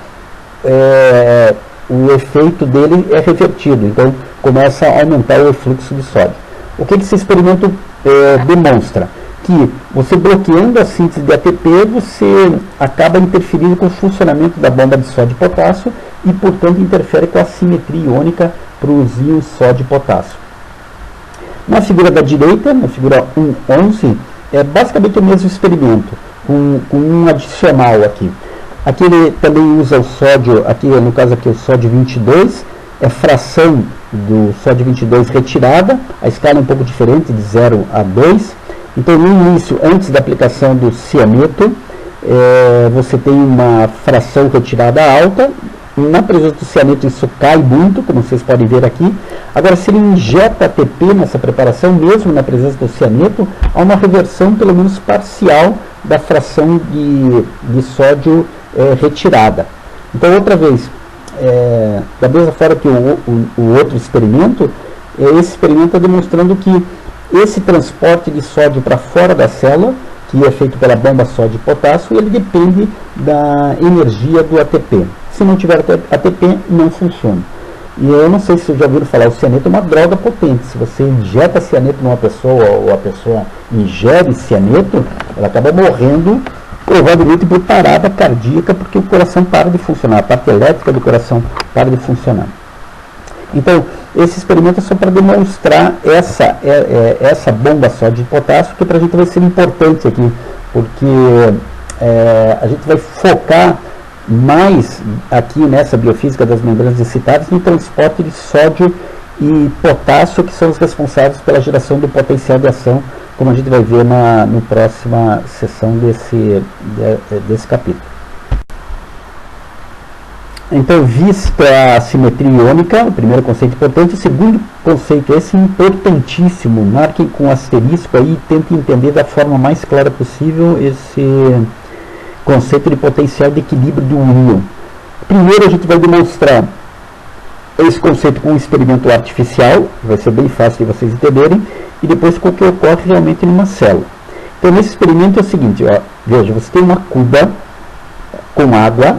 o efeito dele é revertido. Então começa a aumentar o efluxo de sódio. O que esse experimento demonstra? Que você bloqueando a síntese de ATP, você acaba interferindo com o funcionamento da bomba de sódio e potássio e, portanto, interfere com a simetria iônica para os íons sódio e potássio. Na figura da direita, na figura 1.11, é basicamente o mesmo experimento, com um adicional aqui. Aqui ele também usa o sódio, aqui no caso aqui o sódio 22, é fração do sódio 22 retirada, a escala é um pouco diferente, de 0 a 2. Então, no início, antes da aplicação do cianeto, você tem uma fração retirada alta. Na presença do cianeto isso cai muito, como vocês podem ver aqui. Agora, se ele injeta ATP nessa preparação, mesmo na presença do cianeto, há uma reversão, pelo menos parcial, da fração de sódio retirada. Então, outra vez, da mesma forma que o outro experimento, esse experimento está demonstrando que esse transporte de sódio para fora da célula, que é feito pela bomba sódio e potássio, ele depende da energia do ATP. Se não tiver ATP, não funciona. E eu não sei se vocês já ouviram falar, o cianeto é uma droga potente. Se você injeta cianeto numa pessoa, ou a pessoa ingere cianeto, ela acaba morrendo, provavelmente por parada cardíaca, porque o coração para de funcionar, a parte elétrica do coração para de funcionar. Então, esse experimento é só para demonstrar essa bomba sódio e potássio, que para a gente vai ser importante aqui, porque a gente vai focar mais aqui nessa biofísica das membranas excitadas no transporte de sódio e potássio, que são os responsáveis pela geração do potencial de ação, como a gente vai ver na próxima sessão desse capítulo. Então, vista a simetria iônica, o primeiro conceito importante. O segundo conceito, esse importantíssimo, marquem com asterisco aí e tentem entender da forma mais clara possível esse conceito de potencial de equilíbrio de um íon. Primeiro a gente vai demonstrar esse conceito com um experimento artificial, vai ser bem fácil de vocês entenderem, e depois com o que ocorre realmente numa célula. Então, nesse experimento é o seguinte, ó, veja, você tem uma cuba com água,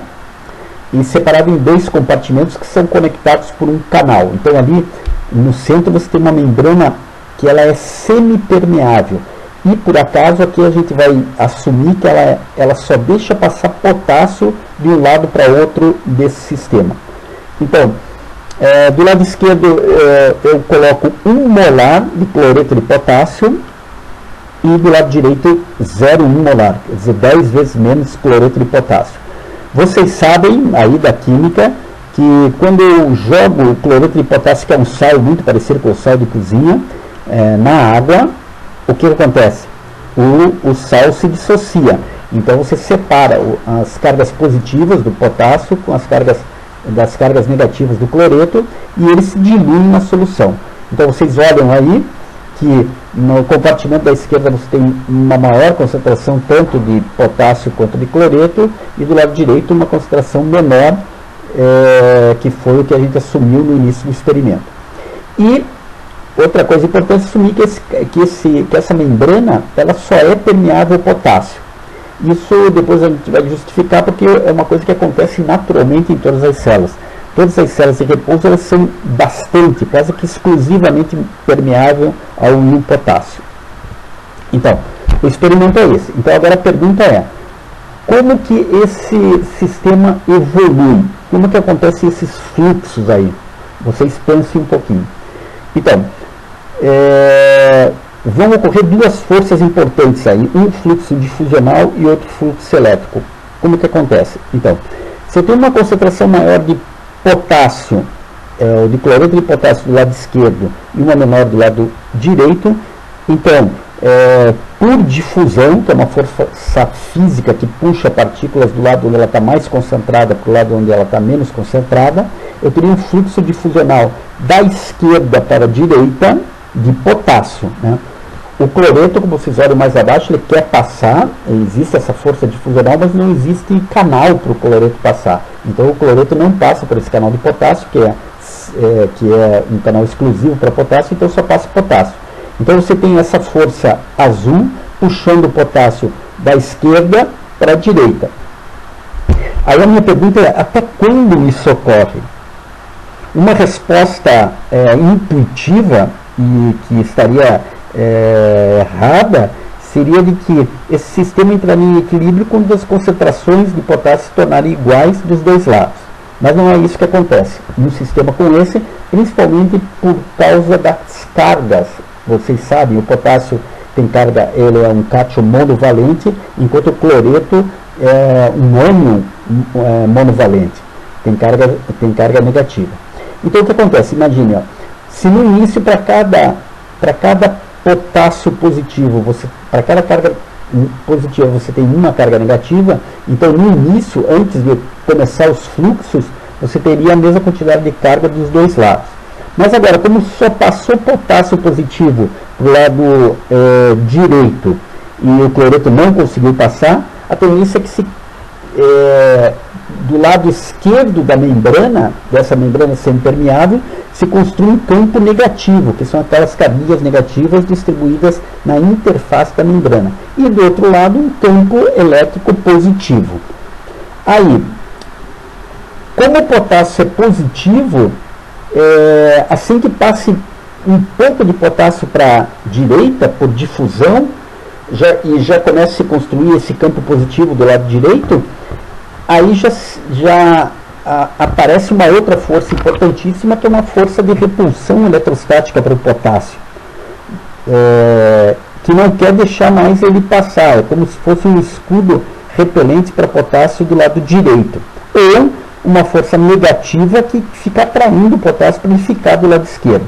e separado em dois compartimentos que são conectados por um canal. Então ali no centro você tem uma membrana que ela é semipermeável. E por acaso aqui a gente vai assumir que ela só deixa passar potássio de um lado para outro desse sistema. Então, do lado esquerdo eu coloco 1 molar de cloreto de potássio e do lado direito 0,1 molar, quer dizer, 10 vezes menos cloreto de potássio. Vocês sabem aí da química que quando eu jogo o cloreto de potássio, que é um sal muito parecido com o sal de cozinha, na água, o que acontece? O sal se dissocia. Então você separa as cargas positivas do potássio com das cargas negativas do cloreto e eles se diluem na solução. Então vocês olham aí que no compartimento da esquerda você tem uma maior concentração tanto de potássio quanto de cloreto e do lado direito uma concentração menor, que foi o que a gente assumiu no início do experimento. E outra coisa importante é assumir que essa membrana ela só é permeável ao potássio. Isso depois a gente vai justificar porque é uma coisa que acontece naturalmente em todas as células. Todas as células de repouso elas são bastante, quase que exclusivamente permeável ao íon potássio. Então, o experimento é esse. Então agora a pergunta é, como que esse sistema evolui? Como que acontecem esses fluxos aí? Vocês pensem um pouquinho. Então, vão ocorrer duas forças importantes aí, um fluxo difusional e outro fluxo elétrico. Como que acontece? Então, se eu tenho uma concentração maior de potássio, de cloreto de potássio do lado esquerdo e uma menor do lado direito, então, por difusão, que é uma força física que puxa partículas do lado onde ela está mais concentrada para o lado onde ela está menos concentrada, eu teria um fluxo difusional da esquerda para a direita de potássio, né? O cloreto, como vocês olham mais abaixo, ele quer passar, existe essa força difusional, mas não existe canal para o cloreto passar. Então o cloreto não passa por esse canal de potássio, que é um canal exclusivo para potássio, então só passa potássio. Então você tem essa força azul puxando o potássio da esquerda para a direita. Aí a minha pergunta é, até quando isso ocorre? Uma resposta intuitiva e que estaria errada seria de que esse sistema entraria em equilíbrio quando as concentrações de potássio se tornarem iguais dos dois lados. Mas não é isso que acontece num sistema como esse, principalmente por causa das cargas. Vocês sabem, o potássio tem carga, ele é um cátion monovalente, enquanto o cloreto é um ânion monovalente, tem carga negativa. Então o que acontece? Imagine, se no início para cada potássio positivo, para cada carga positiva você tem uma carga negativa, então no início, antes de começar os fluxos, você teria a mesma quantidade de carga dos dois lados. Mas agora, como só passou potássio positivo para o lado direito e o cloreto não conseguiu passar, a tendência é que do lado esquerdo da membrana, dessa membrana semipermeável, se construi um campo negativo, que são aquelas cargas negativas distribuídas na interface da membrana. E do outro lado, um campo elétrico positivo. Aí, como o potássio é positivo, assim que passe um pouco de potássio para a direita, por difusão, já começa a se construir esse campo positivo do lado direito, aí já aparece uma outra força importantíssima, que é uma força de repulsão eletrostática para o potássio, que não quer deixar mais ele passar, é como se fosse um escudo repelente para potássio do lado direito, ou uma força negativa que fica atraindo o potássio para ele ficar do lado esquerdo.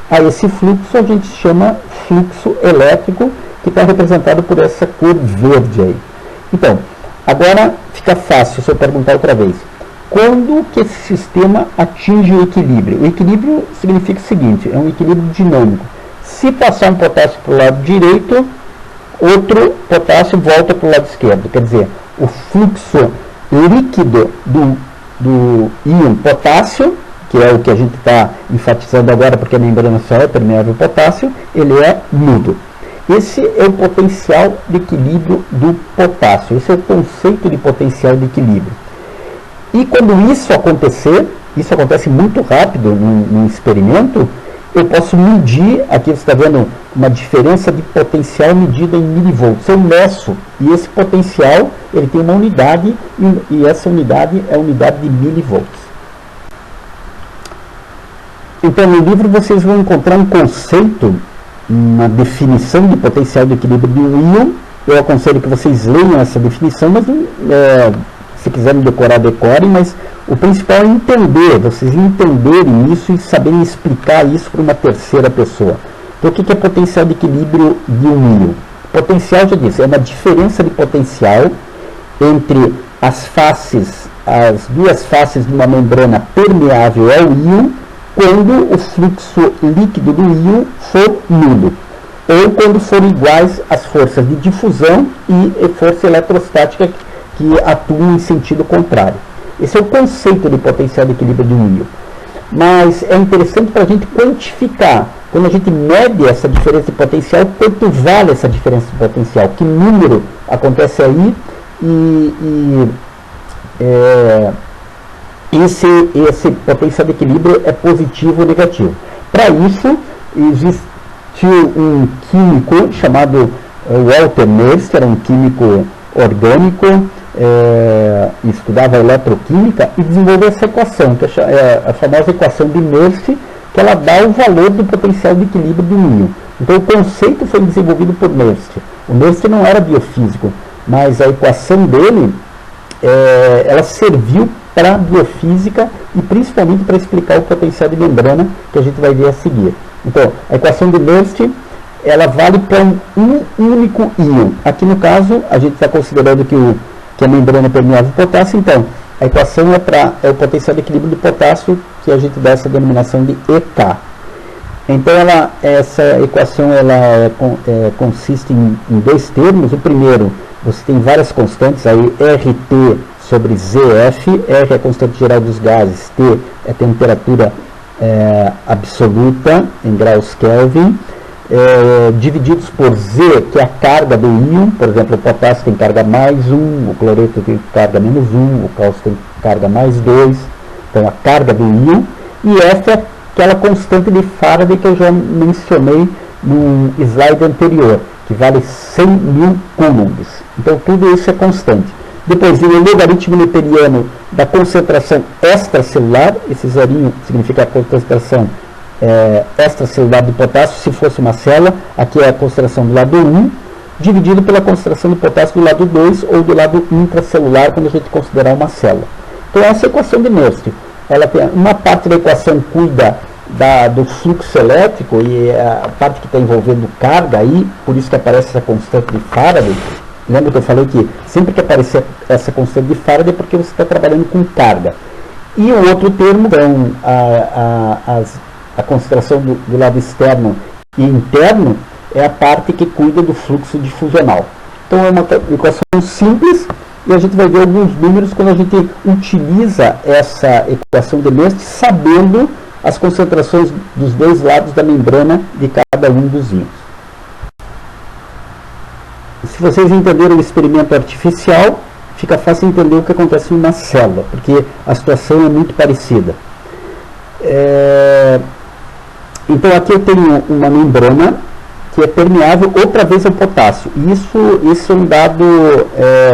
A esse fluxo a gente chama fluxo elétrico, que está representado por essa cor verde aí. Então, agora fica fácil se eu perguntar outra vez. Quando que esse sistema atinge o equilíbrio? O equilíbrio significa o seguinte, é um equilíbrio dinâmico. Se passar um potássio para o lado direito, outro potássio volta para o lado esquerdo. Quer dizer, o fluxo líquido do íon potássio, que é o que a gente está enfatizando agora, porque a membrana só é permeável ao potássio, ele é nulo. Esse é o potencial de equilíbrio do potássio, esse é o conceito de potencial de equilíbrio. E quando isso acontecer, isso acontece muito rápido num experimento, eu posso medir, aqui você está vendo uma diferença de potencial medida em milivolts. Eu meço, e esse potencial ele tem uma unidade, e essa unidade é a unidade de milivolts. Então, no livro vocês vão encontrar um conceito, uma definição de potencial de equilíbrio de um íon. Eu aconselho que vocês leiam essa definição, mas se quiserem decorar, decorem, mas o principal é entender, vocês entenderem isso e saberem explicar isso para uma terceira pessoa. Então, o que é potencial de equilíbrio de um íon? Potencial, já disse, é uma diferença de potencial entre as duas faces de uma membrana permeável ao íon, quando o fluxo líquido do íon for nulo, ou quando forem iguais as forças de difusão e força eletrostática que atuam em sentido contrário. Esse é o conceito de potencial de equilíbrio de um íon. Mas é interessante para a gente quantificar, quando a gente mede essa diferença de potencial, quanto vale essa diferença de potencial, que número acontece aí, esse potencial de equilíbrio é positivo ou negativo. Para isso, existiu um químico chamado Walter Nernst, era um químico orgânico, estudava eletroquímica e desenvolveu essa equação, que é a famosa equação de Nernst, que ela dá o valor do potencial de equilíbrio do íon. Então o conceito foi desenvolvido por Nernst. O Nernst não era biofísico, mas a equação dele ela serviu para a biofísica e principalmente para explicar o potencial de membrana, que a gente vai ver a seguir. Então, a equação de Nernst, ela vale para um único íon. Aqui no caso, a gente está considerando que a membrana é permeável ao potássio, então a equação é o potencial de equilíbrio de potássio, que a gente dá essa denominação de EK. Então, essa equação consiste em dois termos. O primeiro, você tem várias constantes aí, RT sobre ZF, R é a constante geral dos gases, T é a temperatura absoluta em graus Kelvin, divididos por Z, que é a carga do íon. Por exemplo, o potássio tem carga mais 1, o cloreto tem carga menos 1, o cálcio tem carga mais 2, então a carga do íon, e F é aquela constante de Faraday que eu já mencionei no slide anterior, que vale 100.000 coulombs. Então tudo isso é constante. Depois vem o logaritmo newtoniano da concentração extracelular, esse zerinho significa a concentração extracelular de potássio, se fosse uma célula, aqui é a concentração do lado 1, dividido pela concentração de potássio do lado 2 ou do lado intracelular, quando a gente considerar uma célula. Então essa é a equação de Nernst. Ela tem uma parte da equação cuida do fluxo elétrico, e a parte que está envolvendo carga aí, por isso que aparece essa constante de Faraday. Lembra que eu falei que sempre que aparecer essa constante de Faraday é porque você está trabalhando com carga. E o outro termo, então, a concentração do lado externo e interno, é a parte que cuida do fluxo difusional. Então é uma equação simples, e a gente vai ver alguns números quando a gente utiliza essa equação de Nernst, sabendo as concentrações dos dois lados da membrana de cada um dos íons. Se vocês entenderam o experimento artificial, fica fácil entender o que acontece em uma célula, porque a situação é muito parecida. Então aqui eu tenho uma membrana que é permeável outra vez ao potássio. Isso é um dado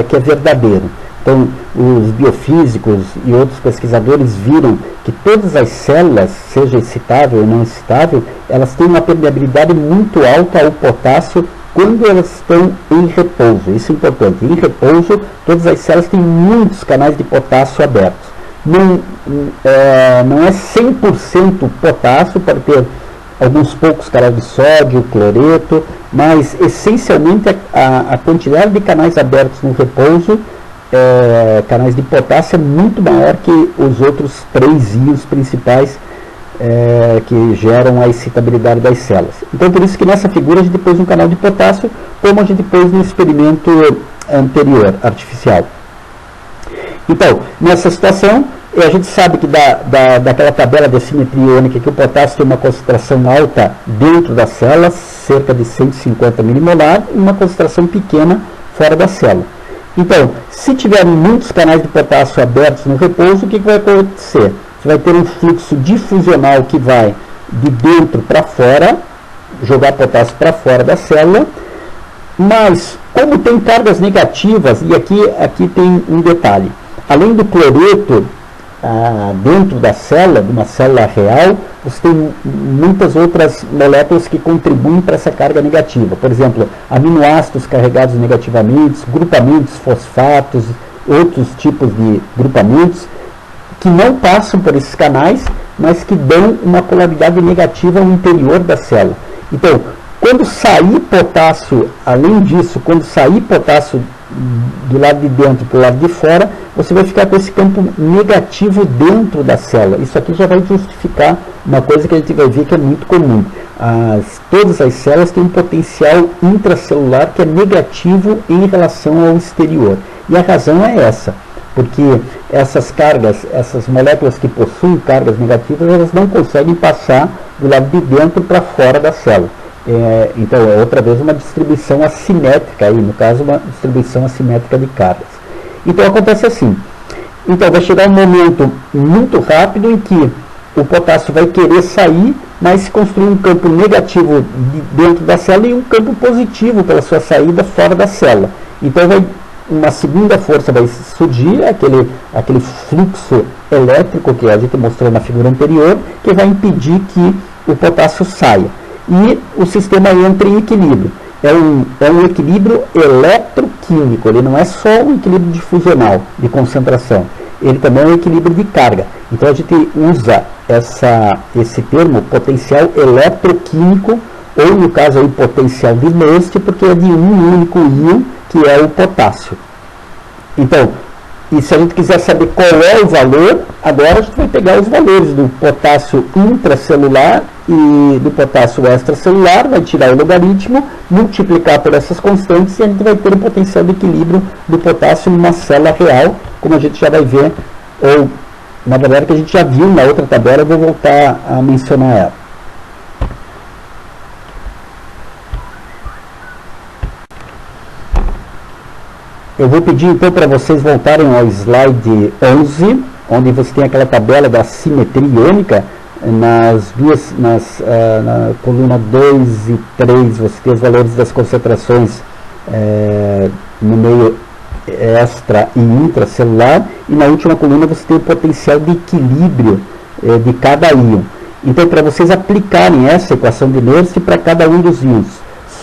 que é verdadeiro. Então os biofísicos e outros pesquisadores viram que todas as células, seja excitável ou não excitável, elas têm uma permeabilidade muito alta ao potássio quando elas estão em repouso. Isso é importante. Em repouso, todas as células têm muitos canais de potássio abertos. Não é 100% potássio, pode ter alguns poucos canais de sódio, cloreto, mas essencialmente a quantidade de canais abertos no repouso, canais de potássio, é muito maior que os outros 3 íons principais que geram a excitabilidade das células. Então, por isso que nessa figura a gente pôs um canal de potássio, como a gente pôs no experimento anterior, artificial. Então, nessa situação, a gente sabe que daquela tabela de simetria iônica que o potássio tem uma concentração alta dentro da célula, cerca de 150 milimolar, e uma concentração pequena fora da célula. Então, se tiver muitos canais de potássio abertos no repouso, o que vai acontecer? Você vai ter um fluxo difusional que vai de dentro para fora, jogar potássio para fora da célula, mas como tem cargas negativas, e aqui tem um detalhe, além do cloreto dentro da célula, de uma célula real, você tem muitas outras moléculas que contribuem para essa carga negativa. Por exemplo, aminoácidos carregados negativamente, grupamentos, fosfatos, outros tipos de grupamentos que não passam por esses canais, mas que dão uma polaridade negativa ao interior da célula. Então, quando sair potássio, além disso, quando sair potássio do lado de dentro para o lado de fora, você vai ficar com esse campo negativo dentro da célula. Isso aqui já vai justificar uma coisa que a gente vai ver que é muito comum. Todas as células têm um potencial intracelular que é negativo em relação ao exterior. E a razão é essa, porque essas cargas, essas moléculas que possuem cargas negativas, elas não conseguem passar do lado de dentro para fora da célula. Então, é outra vez uma distribuição assimétrica, aí, no caso, uma distribuição assimétrica de cargas. Então, acontece assim. Então, vai chegar um momento muito rápido em que o potássio vai querer sair, mas se construir um campo negativo dentro da célula e um campo positivo pela sua saída fora da célula. Então, uma segunda força vai surgir, aquele fluxo elétrico que a gente mostrou na figura anterior, que vai impedir que o potássio saia. E o sistema entra em equilíbrio. É um equilíbrio eletroquímico, ele não é só um equilíbrio difusional, de concentração, ele também é um equilíbrio de carga. Então a gente usa esse termo potencial eletroquímico, ou no caso aí potencial de Nernst, porque é de um único íon, que é o potássio. Então, e se a gente quiser saber qual é o valor, agora a gente vai pegar os valores do potássio intracelular e do potássio extracelular, vai tirar o logaritmo, multiplicar por essas constantes e a gente vai ter o potencial de equilíbrio do potássio numa célula real, como a gente já vai ver, ou na verdade que a gente já viu na outra tabela, eu vou voltar a mencionar ela. Eu vou pedir então para vocês voltarem ao slide 11, onde você tem aquela tabela da simetria iônica. Na coluna 2 e 3 você tem os valores das concentrações no meio extra e intracelular, e na última coluna você tem o potencial de equilíbrio de cada íon. Então, para vocês aplicarem essa equação de Nernst para cada um dos íons,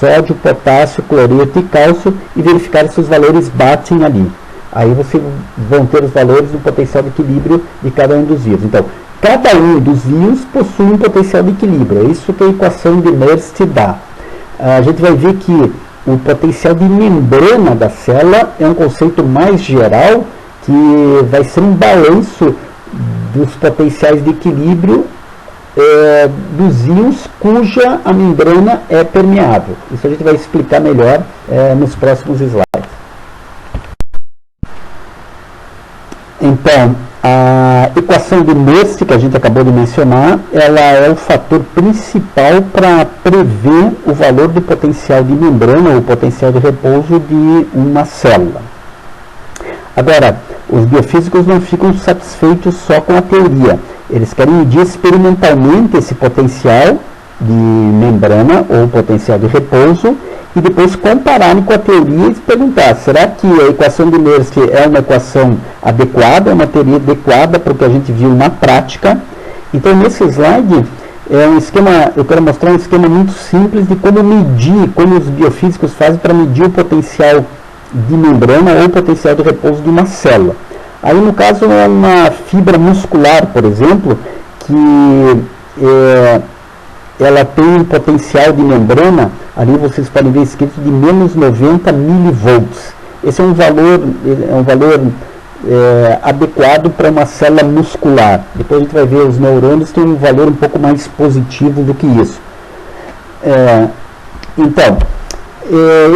sódio, potássio, cloreto e cálcio, e verificar se os valores batem ali. Aí vocês vão ter os valores do potencial de equilíbrio de cada um dos íons. Então, cada um dos íons possui um potencial de equilíbrio. É isso que a equação de Nernst dá. A gente vai ver que o potencial de membrana da célula é um conceito mais geral, que vai ser um balanço dos potenciais de equilíbrio dos íons cuja a membrana é permeável. Isso a gente vai explicar melhor nos próximos slides. Então, a equação de Nernst, que a gente acabou de mencionar, ela é o fator principal para prever o valor do potencial de membrana ou potencial de repouso de uma célula. Agora, os biofísicos não ficam satisfeitos só com a teoria. Eles querem medir experimentalmente esse potencial de membrana ou potencial de repouso e depois compararem com a teoria e se perguntar, será que a equação de Nernst é uma equação adequada, é uma teoria adequada para o que a gente viu na prática? Então, nesse slide, eu quero mostrar um esquema muito simples de como medir, como os biofísicos fazem para medir o potencial de membrana ou potencial de repouso de uma célula. Aí, no caso, é uma fibra muscular, por exemplo, que ela tem um potencial de membrana, ali vocês podem ver escrito de menos 90 milivolts. Esse é um valor adequado para uma célula muscular. Depois a gente vai ver os neurônios têm um valor um pouco mais positivo do que isso. Então,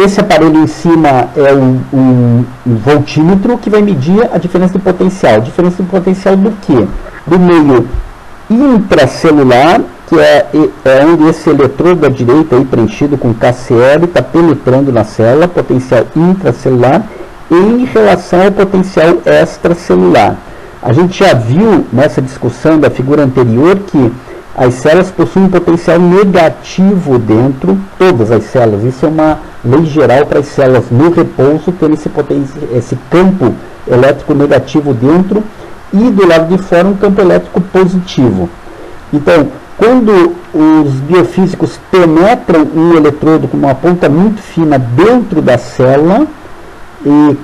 esse aparelho em cima é um voltímetro que vai medir a diferença de potencial. Diferença de potencial do quê? Do meio intracelular, que é onde esse eletrodo da direita aí preenchido com KCl está penetrando na célula, potencial intracelular, em relação ao potencial extracelular. A gente já viu nessa discussão da figura anterior que as células possuem um potencial negativo dentro, todas as células. Isso é uma lei geral para as células no repouso, tendo esse campo elétrico negativo dentro, e do lado de fora um campo elétrico positivo. Então, quando os biofísicos penetram um eletrodo com uma ponta muito fina dentro da célula, e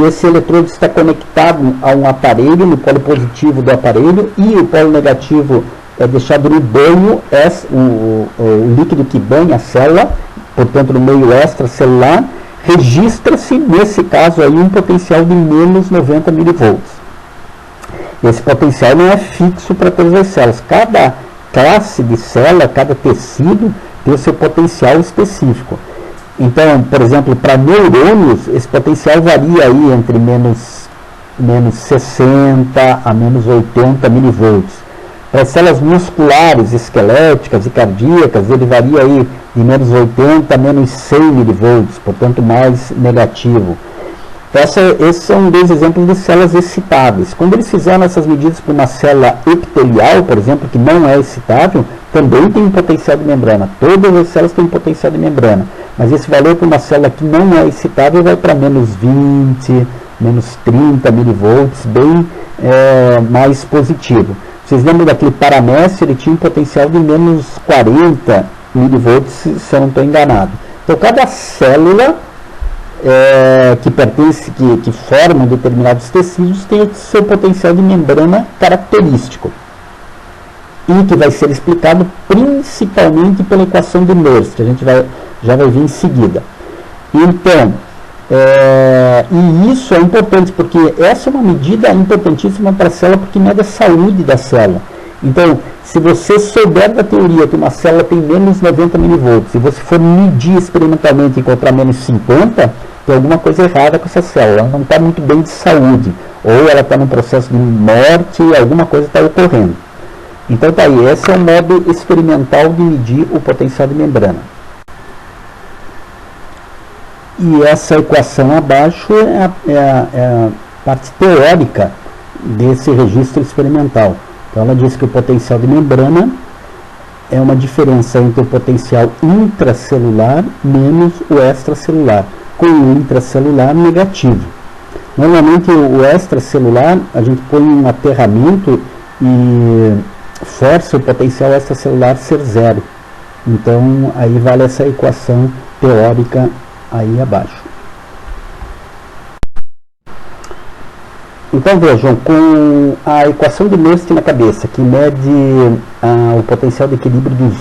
esse eletrodo está conectado a um aparelho, no polo positivo do aparelho, e o polo negativo é deixado no banho, o líquido que banha a célula, portanto no meio extracelular, registra-se, nesse caso aí, um potencial de menos 90 mV. Esse potencial não é fixo para todas as células. Cada classe de célula, cada tecido tem o seu potencial específico. Então, por exemplo, para neurônios, esse potencial varia aí entre menos 60 a menos 80 mV. Para as células musculares, esqueléticas e cardíacas, ele varia aí de menos 80 a menos 100 mV, portanto mais negativo. Esses são dois exemplos de células excitáveis. Quando eles fizeram essas medidas para uma célula epitelial, por exemplo, que não é excitável, também tem um potencial de membrana. Todas as células têm um potencial de membrana. Mas esse valor para uma célula que não é excitável vai para menos 20, menos 30 mV, bem mais positivo. Vocês lembram daquele Paramécio? Ele tinha um potencial de menos 40 mV, se eu não estou enganado. Então, cada célula que formam determinados tecidos tem o seu potencial de membrana característico, e que vai ser explicado principalmente pela equação de Nernst, que a gente já vai ver em seguida. Então, e isso é importante, porque essa é uma medida importantíssima para a célula, porque mede a saúde da célula. Então, se você souber da teoria que uma célula tem menos 90 mV, se você for medir experimentalmente e encontrar menos 50, tem alguma coisa errada com essa célula, ela não está muito bem de saúde, ou ela está num processo de morte, alguma coisa está ocorrendo. Então tá aí, esse é o modo experimental de medir o potencial de membrana. E essa equação abaixo é a parte teórica desse registro experimental. Então ela diz que o potencial de membrana é uma diferença entre o potencial intracelular menos o extracelular, com o intracelular negativo. Normalmente o extracelular, a gente põe um aterramento e força o potencial extracelular ser zero. Então aí vale essa equação teórica aí abaixo. Então vejam, com a equação de Nernst na cabeça, que mede o potencial de equilíbrio dos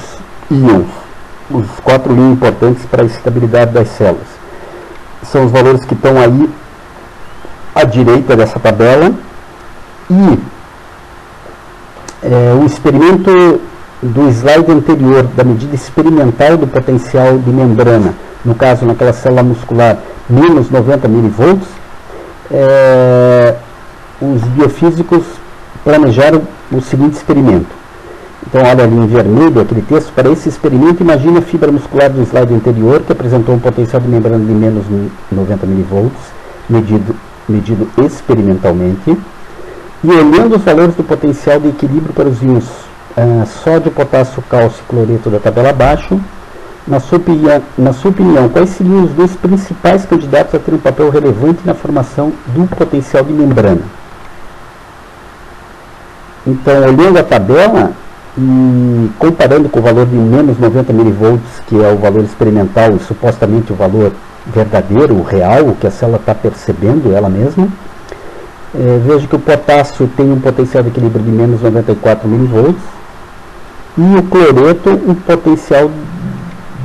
íons, os 4 íons importantes para a estabilidade das células, são os valores que estão aí à direita dessa tabela, e o experimento do slide anterior, da medida experimental do potencial de membrana, no caso naquela célula muscular, menos 90 mV, os biofísicos planejaram o seguinte experimento. Então olha ali em vermelho aquele texto. Para esse experimento, imagine a fibra muscular do slide anterior, que apresentou um potencial de membrana de menos 90 mV, medido experimentalmente, e olhando os valores do potencial de equilíbrio para os íons sódio, potássio, cálcio e cloreto da tabela abaixo, na sua opinião, quais seriam os dois principais candidatos a ter um papel relevante na formação do potencial de membrana? Então, olhando a tabela e comparando com o valor de menos 90 mV, que é o valor experimental e supostamente o valor verdadeiro, o real, o que a célula está percebendo ela mesma, veja que o potássio tem um potencial de equilíbrio de menos 94 mV e o cloreto um potencial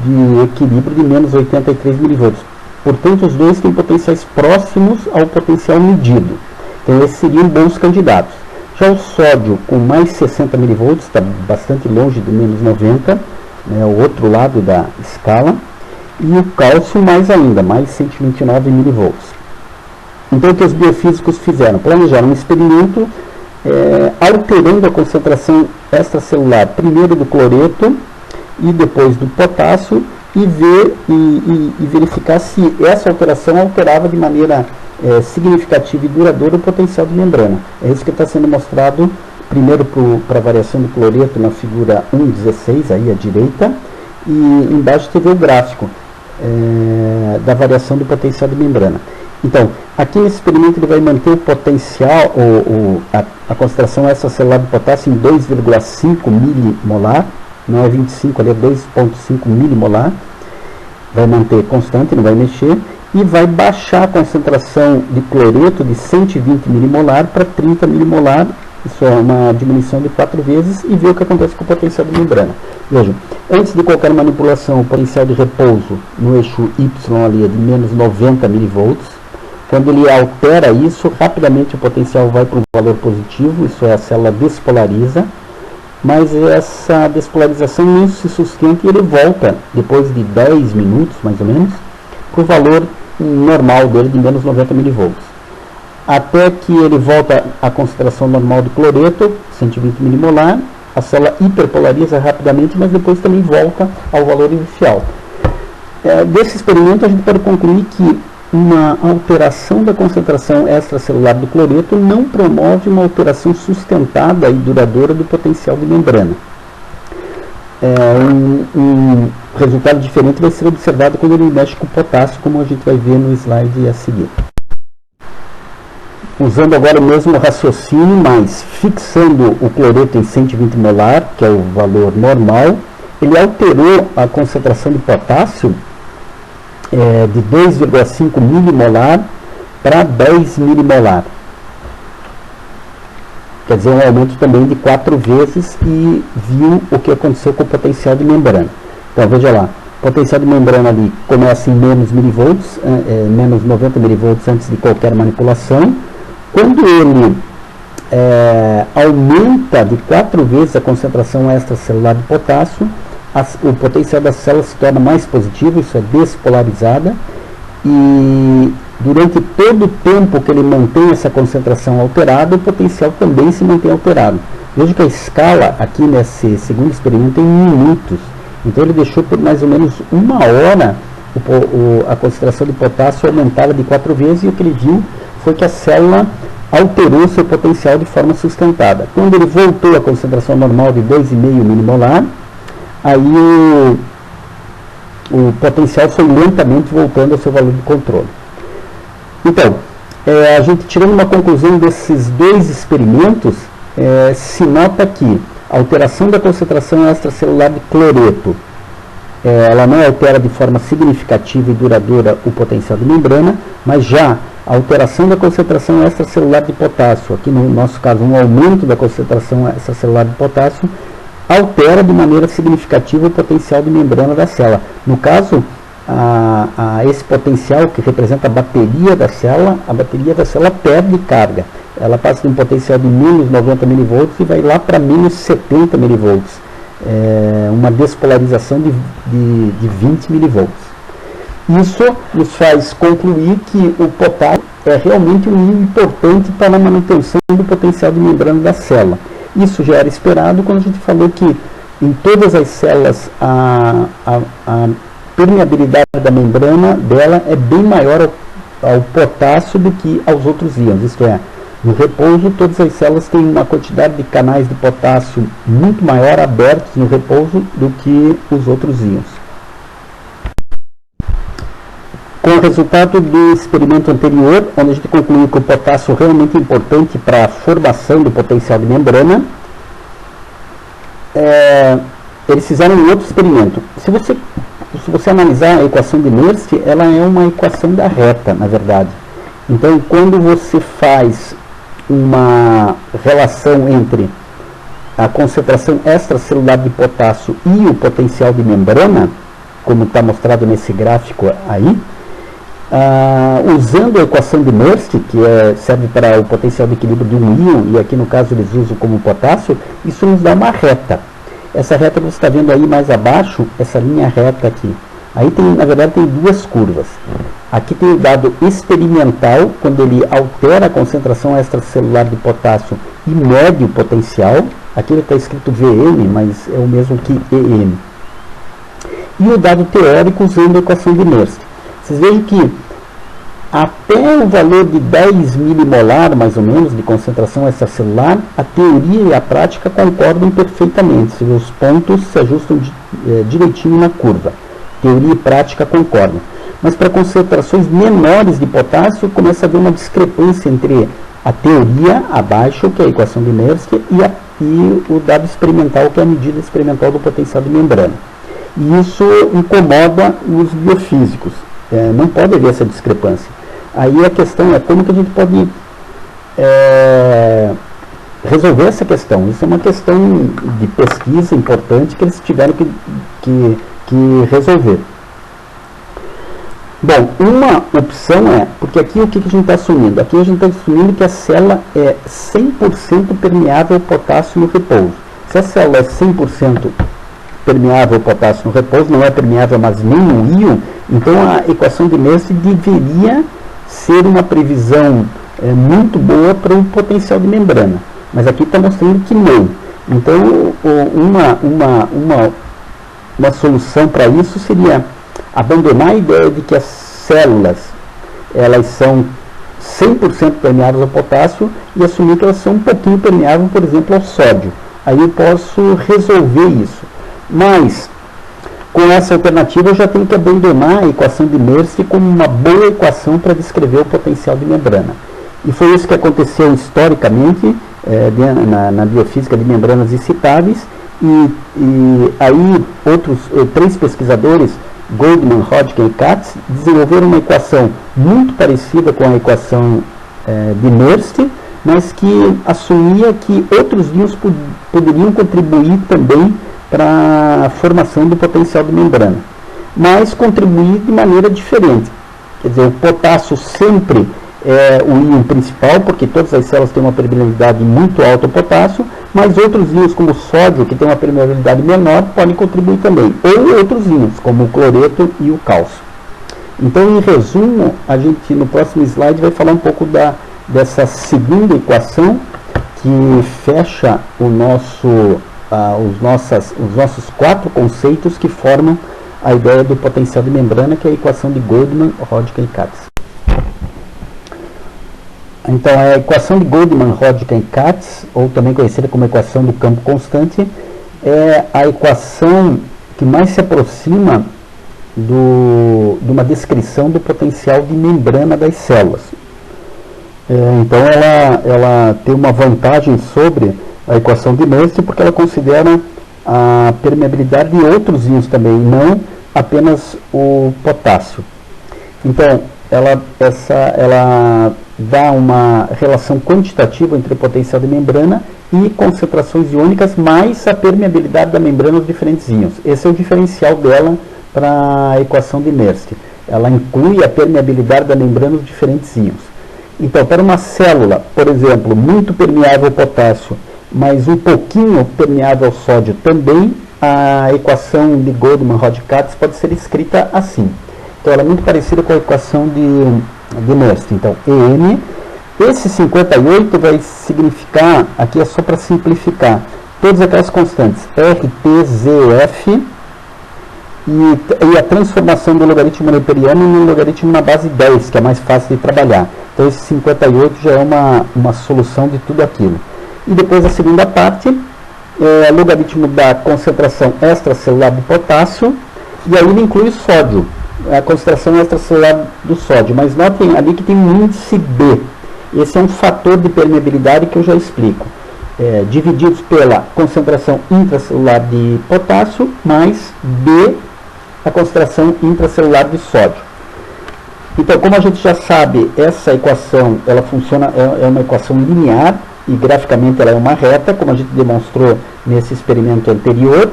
de equilíbrio de menos 83 mV. Portanto, os dois têm potenciais próximos ao potencial medido. Então, esses seriam bons candidatos. Já o sódio, com mais 60 mV, está bastante longe do menos 90, o outro lado da escala, e o cálcio mais ainda, mais 129 mV. Então, o que os biofísicos fizeram? Planejaram um experimento alterando a concentração extracelular, primeiro do cloreto e depois do potássio, e verificar se essa alteração alterava de maneira significativa e duradoura o potencial de membrana. É isso que está sendo mostrado primeiro para a variação do cloreto na figura 1.16, aí à direita, e embaixo você vê o gráfico da variação do potencial de membrana. Então, aqui nesse experimento ele vai manter o potencial, a concentração extracelular de potássio em 2,5 milimolar, não é 25, ali é 2,5 milimolar, vai manter constante, não vai mexer, e vai baixar a concentração de cloreto de 120 milimolar para 30 milimolar, isso é uma diminuição de 4 vezes, e ver o que acontece com o potencial de membrana. Vejam, antes de qualquer manipulação, o potencial de repouso no eixo Y ali é de menos 90 milivolts. Quando ele altera isso, rapidamente o potencial vai para um valor positivo, isso é, a célula despolariza, mas essa despolarização não se sustenta e ele volta, depois de 10 minutos, mais ou menos, para o valor normal dele de menos 90 milivolts. Até que ele volta à concentração normal de cloreto, 120 milimolar, a célula hiperpolariza rapidamente, mas depois também volta ao valor inicial. Desse experimento a gente pode concluir que uma alteração da concentração extracelular do cloreto não promove uma alteração sustentada e duradoura do potencial de membrana. Um resultado diferente vai ser observado quando ele mexe com o potássio, como a gente vai ver no slide a seguir. Usando agora o mesmo raciocínio, mas fixando o cloreto em 120 molar, que é o valor normal, ele alterou a concentração de potássio de 2,5 milimolar para 10 milimolar. Quer dizer, um aumento também de 4 vezes, e viu o que aconteceu com o potencial de membrana. Então, veja lá, o potencial de membrana ali começa em menos milivolts, menos 90 milivolts antes de qualquer manipulação. Quando ele aumenta de 4 vezes a concentração extracelular de potássio, o potencial da célula se torna mais positivo, isso é despolarizada, e durante todo o tempo que ele mantém essa concentração alterada, o potencial também se mantém alterado. Veja que a escala aqui nesse segundo experimento é em minutos, então ele deixou por mais ou menos 1 hora a concentração de potássio aumentada de 4 vezes, e o que ele viu foi que a célula alterou seu potencial de forma sustentada. Quando ele voltou à concentração normal de 2,5 milimolar, aí o potencial foi lentamente voltando ao seu valor de controle. Então, a gente tirando uma conclusão desses dois experimentos, se nota que a alteração da concentração extracelular de cloreto, ela não altera de forma significativa e duradoura o potencial de membrana, mas já a alteração da concentração extracelular de potássio, aqui no nosso caso um aumento da concentração extracelular de potássio, altera de maneira significativa o potencial de membrana da célula. No caso, esse potencial que representa a bateria da célula perde carga. Ela passa de um potencial de menos 90 milivolts e vai lá para menos 70 milivolts. Uma despolarização de 20 milivolts. Isso nos faz concluir que o potássio é realmente um nível importante para a manutenção do potencial de membrana da célula. Isso já era esperado quando a gente falou que em todas as células a permeabilidade da membrana dela é bem maior ao potássio do que aos outros íons. Isto é, no repouso todas as células têm uma quantidade de canais de potássio muito maior abertos no repouso do que os outros íons. Com o resultado do experimento anterior, onde a gente concluiu que o potássio é realmente importante para a formação do potencial de membrana, eles fizeram um outro experimento. Se você analisar a equação de Nernst, ela é uma equação da reta, na verdade. Então, quando você faz uma relação entre a concentração extracelular de potássio e o potencial de membrana, como está mostrado nesse gráfico aí, usando a equação de Nernst, que serve para o potencial de equilíbrio de um íon, e aqui no caso eles usam como potássio, isso nos dá uma reta. Essa reta que você está vendo aí mais abaixo, essa linha reta aqui, aí na verdade tem duas curvas. Aqui tem o dado experimental, quando ele altera a concentração extracelular de potássio e mede o potencial. Aqui ele está escrito Vm, mas é o mesmo que Em. E o dado teórico usando a equação de Nernst. Vocês vejam que até o valor de 10 milimolar, mais ou menos, de concentração extracelular, a teoria e a prática concordam perfeitamente, os pontos se ajustam direitinho na curva. Teoria e prática concordam. Mas para concentrações menores de potássio, começa a haver uma discrepância entre a teoria abaixo, que é a equação de Mirsky, e o dado experimental, que é a medida experimental do potencial de membrana. E isso incomoda os biofísicos. Não pode haver essa discrepância. Aí a questão é como que a gente pode resolver essa questão. Isso é uma questão de pesquisa importante que eles tiveram que resolver. Bom, uma opção porque aqui o que a gente está assumindo? Aqui a gente está assumindo que a célula é 100% permeável ao potássio no repouso. Se a célula é 100% permeável ao potássio no repouso, não é permeável mas nem um íon, então a equação de Mirsky deveria ser uma previsão muito boa para o potencial de membrana. Mas aqui está mostrando que não. Então, uma solução para isso seria abandonar a ideia de que as células elas são 100% permeáveis ao potássio e assumir que elas são um pouquinho permeáveis, por exemplo, ao sódio. Aí eu posso resolver isso. Mas, com essa alternativa, eu já tenho que abandonar a equação de Mirsky como uma boa equação para descrever o potencial de membrana. E foi isso que aconteceu historicamente na biofísica de membranas excitáveis. E aí, outros 3 pesquisadores, Goldman, Hodgkin e Katz, desenvolveram uma equação muito parecida com a equação de Mirsky, mas que assumia que outros íons poderiam contribuir também para a formação do potencial de membrana, mas contribuir de maneira diferente. Quer dizer, o potássio sempre é o íon principal, porque todas as células têm uma permeabilidade muito alta ao potássio, mas outros íons como o sódio, que tem uma permeabilidade menor, podem contribuir também, ou outros íons, como o cloreto e o cálcio. Então, em resumo, a gente no próximo slide vai falar um pouco dessa segunda equação, que fecha os nossos 4 conceitos que formam a ideia do potencial de membrana, que é a equação de Goldman, Hodgkin e Katz. Então, a equação de Goldman, Hodgkin e Katz, ou também conhecida como equação do campo constante, é a equação que mais se aproxima de uma descrição do potencial de membrana das células. Então, ela tem uma vantagem sobre a equação de Mirsky, porque ela considera a permeabilidade de outros íons também, não apenas o potássio. Então, ela dá uma relação quantitativa entre o potencial de membrana e concentrações iônicas, mais a permeabilidade da membrana aos diferentes íons. Esse é o diferencial dela para a equação de Mirsky. Ela inclui a permeabilidade da membrana aos diferentes íons. Então, para uma célula, por exemplo, muito permeável ao potássio, mas um pouquinho permeável ao sódio também, a equação de Goldman, Hodgkin e Katz pode ser escrita assim. Então, ela é muito parecida com a equação de Mirsky. Então, EN, esse 58 vai significar, aqui é só para simplificar, todas aquelas constantes, R, T, Z, F, e a transformação do logaritmo neperiano no logaritmo na base 10, que é mais fácil de trabalhar. Então, esse 58 já é uma solução de tudo aquilo. E depois a segunda parte é logaritmo da concentração extracelular do potássio, e aí ele inclui o sódio, a concentração extracelular do sódio. Mas notem ali que tem um índice B. Esse é um fator de permeabilidade que eu já explico. Divididos pela concentração intracelular de potássio, mais B, a concentração intracelular de sódio. Então, como a gente já sabe, essa equação, ela funciona, é uma equação linear, e graficamente ela é uma reta, como a gente demonstrou nesse experimento anterior.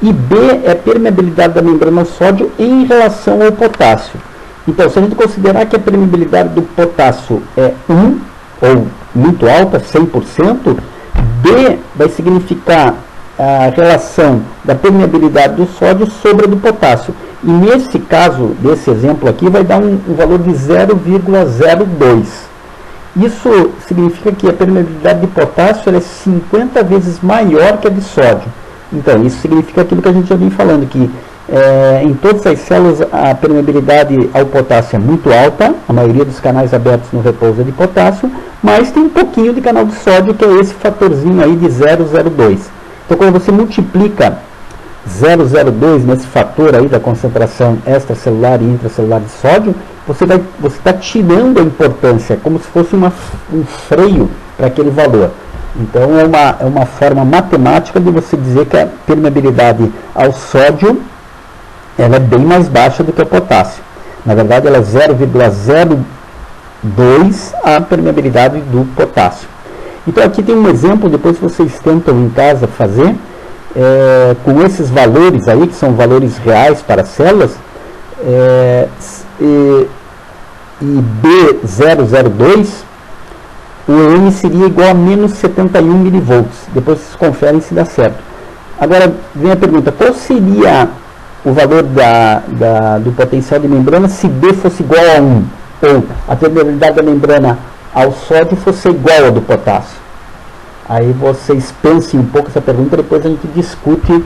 E B é a permeabilidade da membrana ao sódio em relação ao potássio. Então, se a gente considerar que a permeabilidade do potássio é 1, ou muito alta, 100%, B vai significar a relação da permeabilidade do sódio sobre a do potássio. E nesse caso, desse exemplo aqui, vai dar um valor de 0,02. Isso significa que a permeabilidade de potássio é 50 vezes maior que a de sódio. Então, isso significa aquilo que a gente já vem falando, que Em todas as células a permeabilidade ao potássio é muito alta, a maioria dos canais abertos no repouso é de potássio, mas tem um pouquinho de canal de sódio, que é esse fatorzinho aí de 0,02. Então quando você multiplica 0,02 nesse fator aí da concentração extracelular e intracelular de sódio, você está tirando a importância, como se fosse um freio para aquele valor. Então é uma forma matemática de você dizer que a permeabilidade ao sódio ela é bem mais baixa do que o potássio. Na verdade ela é 0,02 a permeabilidade do potássio. Então aqui tem um exemplo, depois vocês tentam em casa fazer, com esses valores aí, que são valores reais para as células, e B002, o N seria igual a menos 71 mV. Depois vocês conferem se dá certo. Agora vem a pergunta, qual seria o valor do potencial de membrana se B fosse igual a 1, ou a permeabilidade da membrana ao sódio fosse igual a do potássio? Aí vocês pensem um pouco essa pergunta, depois a gente discute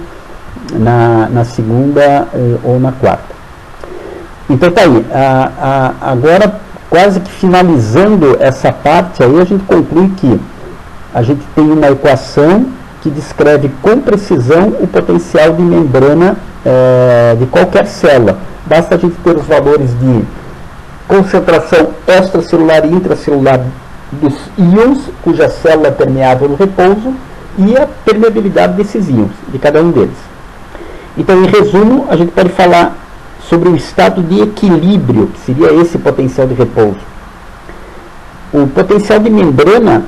na segunda ou na quarta. Então tá aí, agora quase que finalizando essa parte aí, a gente conclui que a gente tem uma equação que descreve com precisão o potencial de membrana de qualquer célula. Basta a gente ter os valores de concentração extracelular e intracelular dos íons, cuja célula é permeável no repouso, e a permeabilidade desses íons, de cada um deles. Então, em resumo, a gente pode falar sobre o estado de equilíbrio, que seria esse potencial de repouso. O potencial de membrana,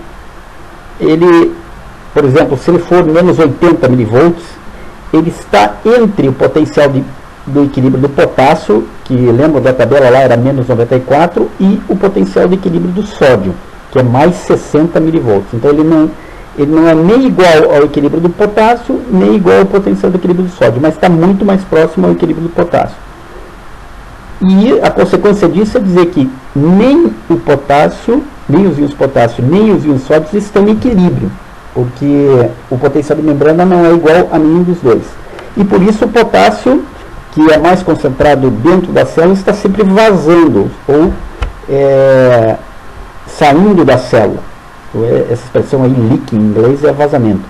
ele, por exemplo, se ele for menos 80 mV, ele está entre o potencial do equilíbrio do potássio, que lembra da tabela lá, era menos 94, e o potencial de equilíbrio do sódio, que é mais 60 mV. Então ele não é nem igual ao equilíbrio do potássio, nem igual ao potencial de equilíbrio do sódio, mas está muito mais próximo ao equilíbrio do potássio. E a consequência disso é dizer que nem o potássio, nem os íons potássio, nem os íons sódios estão em equilíbrio, porque o potencial de membrana não é igual a nenhum dos dois. E por isso o potássio, que é mais concentrado dentro da célula, está sempre vazando, ou saindo da célula. Essa expressão aí, leak, em inglês, é vazamento.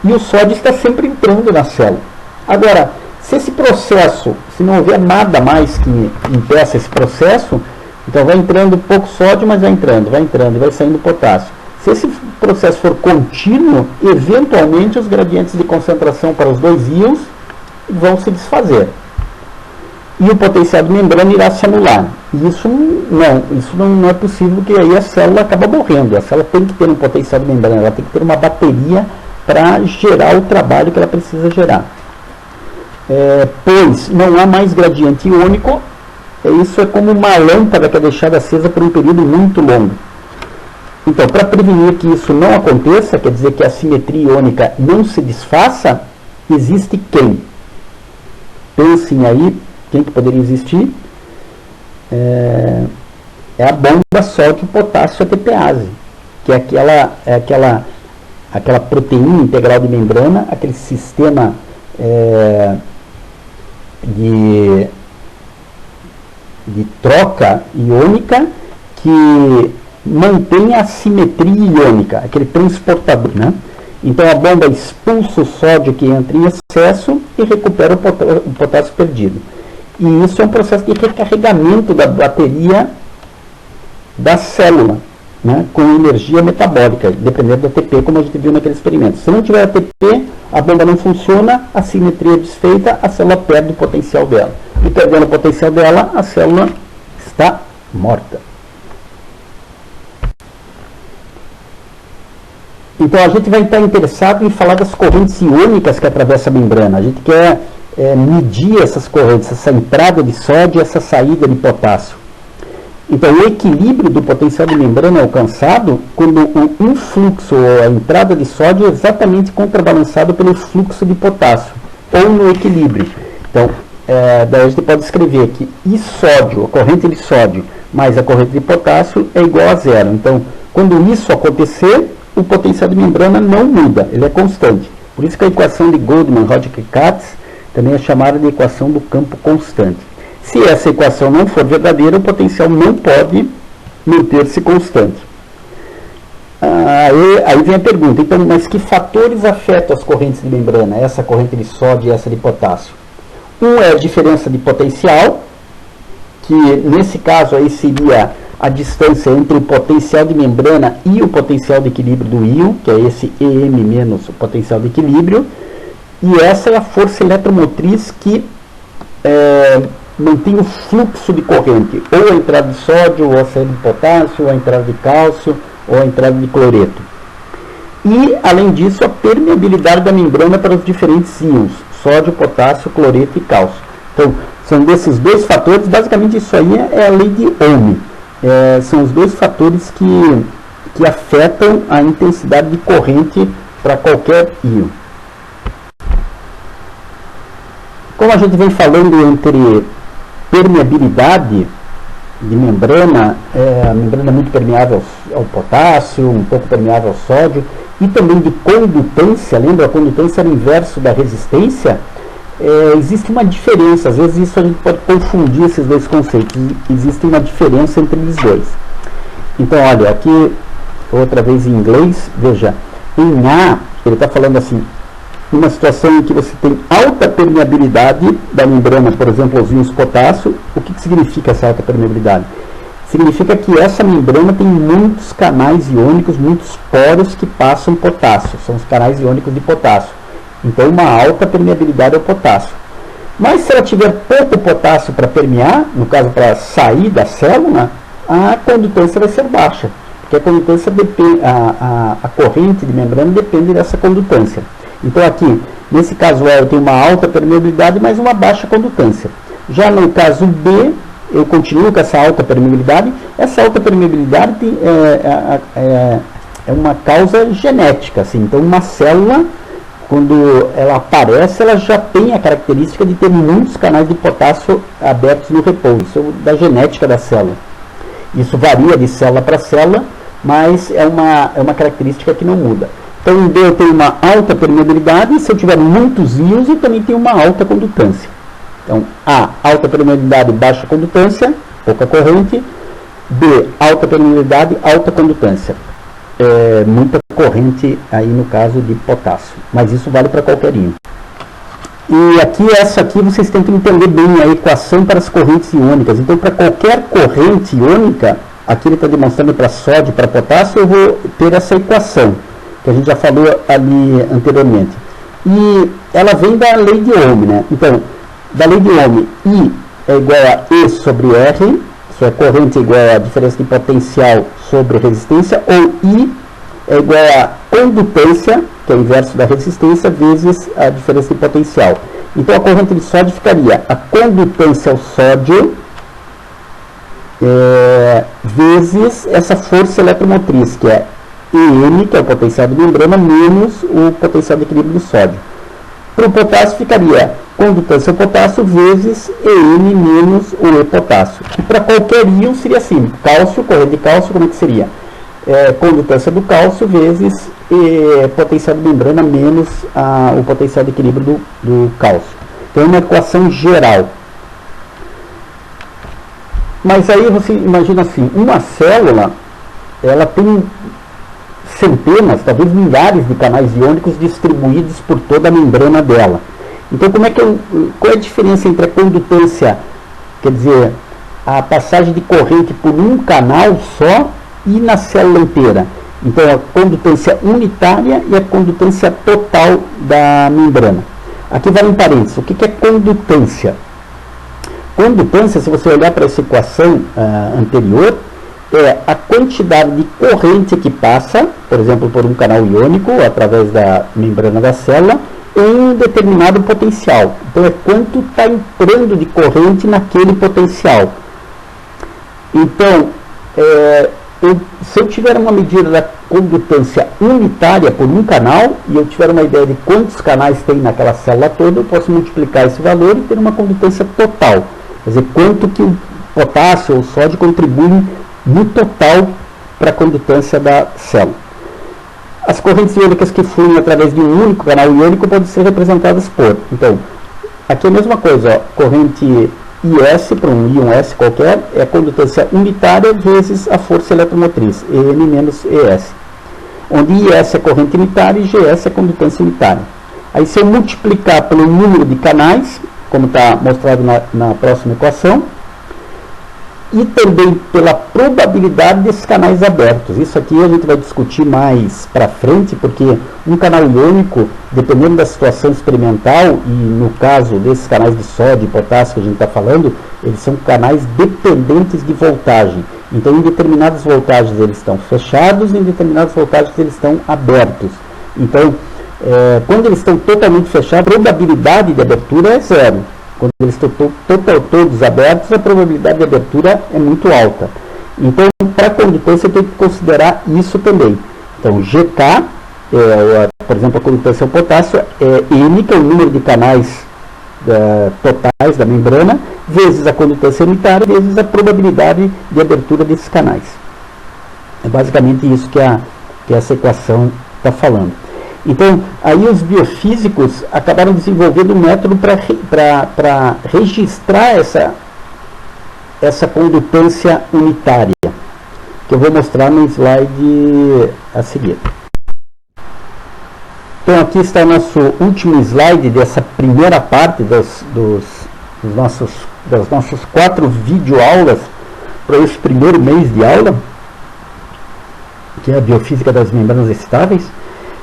E o sódio está sempre entrando na célula. Agora, se esse processo, se não houver nada mais que impeça esse processo, então vai entrando pouco sódio, mas vai entrando, e vai saindo potássio. Se esse processo for contínuo, eventualmente os gradientes de concentração para os dois íons vão se desfazer. E o potencial de membrana irá se anular. E isso não é possível, porque aí a célula acaba morrendo. A célula tem que ter um potencial de membrana, ela tem que ter uma bateria para gerar o trabalho que ela precisa gerar. Pois não há mais gradiente iônico, isso é como uma lâmpada que é deixada acesa por um período muito longo. Então, para prevenir que isso não aconteça, quer dizer que a simetria iônica não se desfaça, existe quem? Pensem aí, quem que poderia existir? É a bomba sódio-potássio ATPase, que é aquela proteína integral de membrana, aquele sistema de troca iônica que mantém a simetria iônica, aquele transportador, né? Então a bomba expulsa o sódio que entra em excesso e recupera o potássio perdido. E isso é um processo de recarregamento da bateria da célula, né, com energia metabólica, dependendo do ATP, como a gente viu naquele experimento. Se não tiver ATP, a bomba não funciona, a simetria é desfeita, a célula perde o potencial dela. E perdendo o potencial dela, a célula está morta. Então a gente vai estar interessado em falar das correntes iônicas que atravessam a membrana. A gente quer medir essas correntes, essa entrada de sódio e essa saída de potássio. Então o equilíbrio do potencial de membrana é alcançado quando o influxo ou a entrada de sódio é exatamente contrabalançado pelo fluxo de potássio, ou no equilíbrio. Então daí a gente pode escrever que I sódio, a corrente de sódio, mais a corrente de potássio é igual a zero. Então quando isso acontecer, o potencial de membrana não muda, ele é constante. Por isso que a equação de Goldman-Hodgkin-Katz também é chamada de equação do campo constante. Se essa equação não for verdadeira, o potencial não pode manter-se constante. Aí vem a pergunta, então, mas que fatores afetam as correntes de membrana, essa corrente de sódio e essa de potássio? Um é a diferença de potencial, que nesse caso aí seria a distância entre o potencial de membrana e o potencial de equilíbrio do íon, que é esse EM menos o potencial de equilíbrio, e essa é a força eletromotriz que mantém o fluxo de corrente, ou a entrada de sódio, ou a saída de potássio, ou a entrada de cálcio, ou a entrada de cloreto. E, além disso, a permeabilidade da membrana para os diferentes íons, sódio, potássio, cloreto e cálcio. Então, são desses dois fatores, basicamente isso aí é a lei de Ohm. São os dois fatores que afetam a intensidade de corrente para qualquer íon. Como a gente vem falando entre permeabilidade de membrana, a membrana é muito permeável ao potássio, um pouco permeável ao sódio, e também de condutância, lembra? A condutância era o inverso da resistência. Existe uma diferença, às vezes isso a gente pode confundir esses dois conceitos, existe uma diferença entre eles dois. Então, olha, aqui, outra vez em inglês, veja, em A, ele está falando assim, numa situação em que você tem alta permeabilidade da membrana, por exemplo, os íons potássio, o que significa essa alta permeabilidade? Significa que essa membrana tem muitos canais iônicos, muitos poros que passam potássio, são os canais iônicos de potássio. Então, uma alta permeabilidade ao potássio. Mas se ela tiver pouco potássio para permear, no caso para sair da célula, a condutância vai ser baixa, porque a condutância depende, a corrente de membrana depende dessa condutância. Então aqui, nesse caso A, eu tenho uma alta permeabilidade, mas uma baixa condutância. Já no caso B, eu continuo com essa alta permeabilidade. Essa alta permeabilidade é uma causa genética, assim. Então uma célula, quando ela aparece, ela já tem a característica de ter muitos canais de potássio abertos no repouso. Isso é da genética da célula. Isso varia de célula para célula, mas é uma característica que não muda. Então, em B eu tenho uma alta permeabilidade, e se eu tiver muitos íons, eu também tenho uma alta condutância. Então, A, alta permeabilidade, baixa condutância, pouca corrente. B, alta permeabilidade, alta condutância. Muita corrente aí no caso de potássio, mas isso vale para qualquer íon. E aqui, essa aqui, vocês têm que entender bem a equação para as correntes iônicas. Então, para qualquer corrente iônica, aqui ele está demonstrando para sódio e para potássio, eu vou ter essa equação, que a gente já falou ali anteriormente. E ela vem da lei de Ohm, né? Então, da lei de Ohm, I é igual a E sobre R, isso é corrente igual a diferença de potencial sobre resistência, ou I é igual a condutância, que é o inverso da resistência, vezes a diferença de potencial. Então, a corrente de sódio ficaria a condutância ao sódio vezes essa força eletromotriz, que é EM, que é o potencial de membrana, menos o potencial de equilíbrio do sódio. Para o potássio ficaria condutância ao potássio vezes EM menos o E potássio. E para qualquer íon seria assim, cálcio, corrente de cálcio, como é que seria? Condutância do cálcio vezes potencial de membrana menos o potencial de equilíbrio do cálcio. Então é uma equação geral. Mas aí você imagina assim, uma célula, ela tem centenas, talvez milhares de canais iônicos distribuídos por toda a membrana dela. Então, qual é a diferença entre a condutância, quer dizer, a passagem de corrente por um canal só e na célula inteira? Então, a condutância unitária e a condutância total da membrana. Aqui vale um parênteses. O que é condutância? Condutância, se você olhar para essa equação anterior, é a quantidade de corrente que passa, por exemplo, por um canal iônico, através da membrana da célula, em um determinado potencial. Então, é quanto está entrando de corrente naquele potencial. Então, se eu tiver uma medida da condutância unitária por um canal, e eu tiver uma ideia de quantos canais tem naquela célula toda, eu posso multiplicar esse valor e ter uma condutância total. Quer dizer, quanto que o potássio ou o sódio contribuem no total para a condutância da célula. As correntes iônicas que fluem através de um único canal iônico podem ser representadas por, então, Aqui é a mesma coisa, ó, corrente IS para um íon S qualquer é a condutância unitária vezes a força eletromotriz, EN menos ES. Onde IS é corrente unitária e GS é condutância unitária. Aí se eu multiplicar pelo número de canais, como está mostrado na próxima equação, e também pela probabilidade desses canais abertos. Isso aqui a gente vai discutir mais para frente, porque um canal iônico, dependendo da situação experimental, e no caso desses canais de sódio e potássio que a gente está falando, eles são canais dependentes de voltagem. Então, em determinadas voltagens eles estão fechados, em determinadas voltagens eles estão abertos. Então, quando eles estão totalmente fechados, a probabilidade de abertura é zero. Quando eles estão todos abertos, a probabilidade de abertura é muito alta. Então, para a condutância, tem que considerar isso também. Então, GK, por exemplo, a condutância ao potássio, é N, que é o número de canais totais da membrana, vezes a condutância unitária, vezes a probabilidade de abertura desses canais. É basicamente isso que essa equação está falando. Então, aí os biofísicos acabaram desenvolvendo um método para registrar essa condutância unitária, que eu vou mostrar no slide a seguir. Então, aqui está o nosso último slide dessa primeira parte das nossas 4 videoaulas para esse primeiro mês de aula, que é a biofísica das membranas estáveis.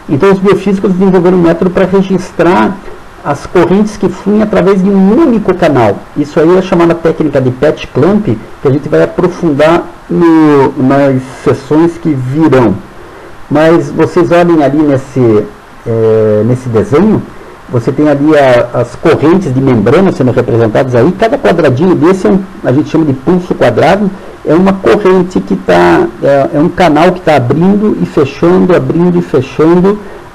Então, os biofísicos desenvolveram um método para registrar as correntes que fluem através de um único canal. Isso aí é a chamada técnica de patch clamp, que a gente vai aprofundar nas sessões que virão. Mas vocês olhem ali nesse desenho, você tem ali as correntes de membrana sendo representadas aí. Cada quadradinho desse a gente chama de pulso quadrado. É uma corrente que é um canal que está abrindo e fechando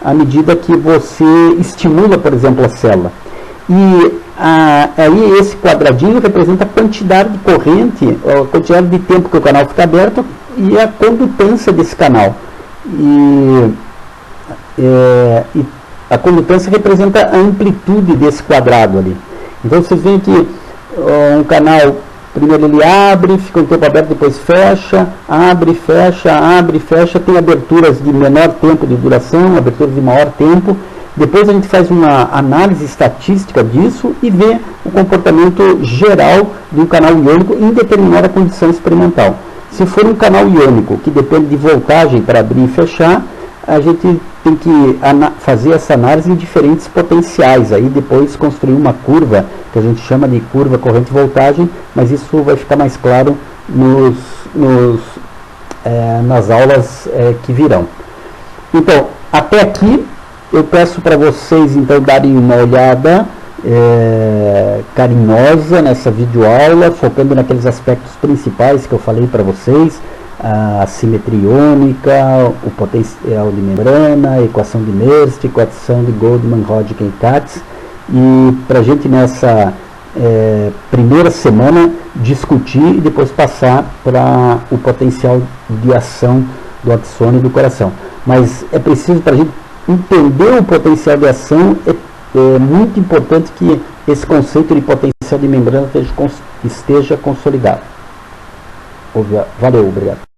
à medida que você estimula, por exemplo, a célula. E aí esse quadradinho representa a quantidade de corrente, a quantidade de tempo que o canal fica aberto e a condutância desse canal. E a condutância representa a amplitude desse quadrado ali. Então vocês veem que um canal, primeiro ele abre, fica um tempo aberto, depois fecha, abre, fecha, tem aberturas de menor tempo de duração, aberturas de maior tempo. Depois a gente faz uma análise estatística disso e vê o comportamento geral de um canal iônico em determinada condição experimental. Se for um canal iônico que depende de voltagem para abrir e fechar, a gente tem que fazer essa análise em diferentes potenciais, aí depois construir uma curva, que a gente chama de curva corrente-voltagem, mas isso vai ficar mais claro nas aulas que virão. Então, até aqui, eu peço para vocês então darem uma olhada carinhosa nessa videoaula, focando naqueles aspectos principais que eu falei para vocês: a simetria iônica, o potencial de membrana, a equação de Nernst, a equação de Goldman, Hodgkin e Katz. E para a gente nessa primeira semana discutir e depois passar para o potencial de ação do axônio e do coração. Mas é preciso, para a gente entender o potencial de ação, é muito importante que esse conceito de potencial de membrana esteja consolidado. Valeu, obrigado.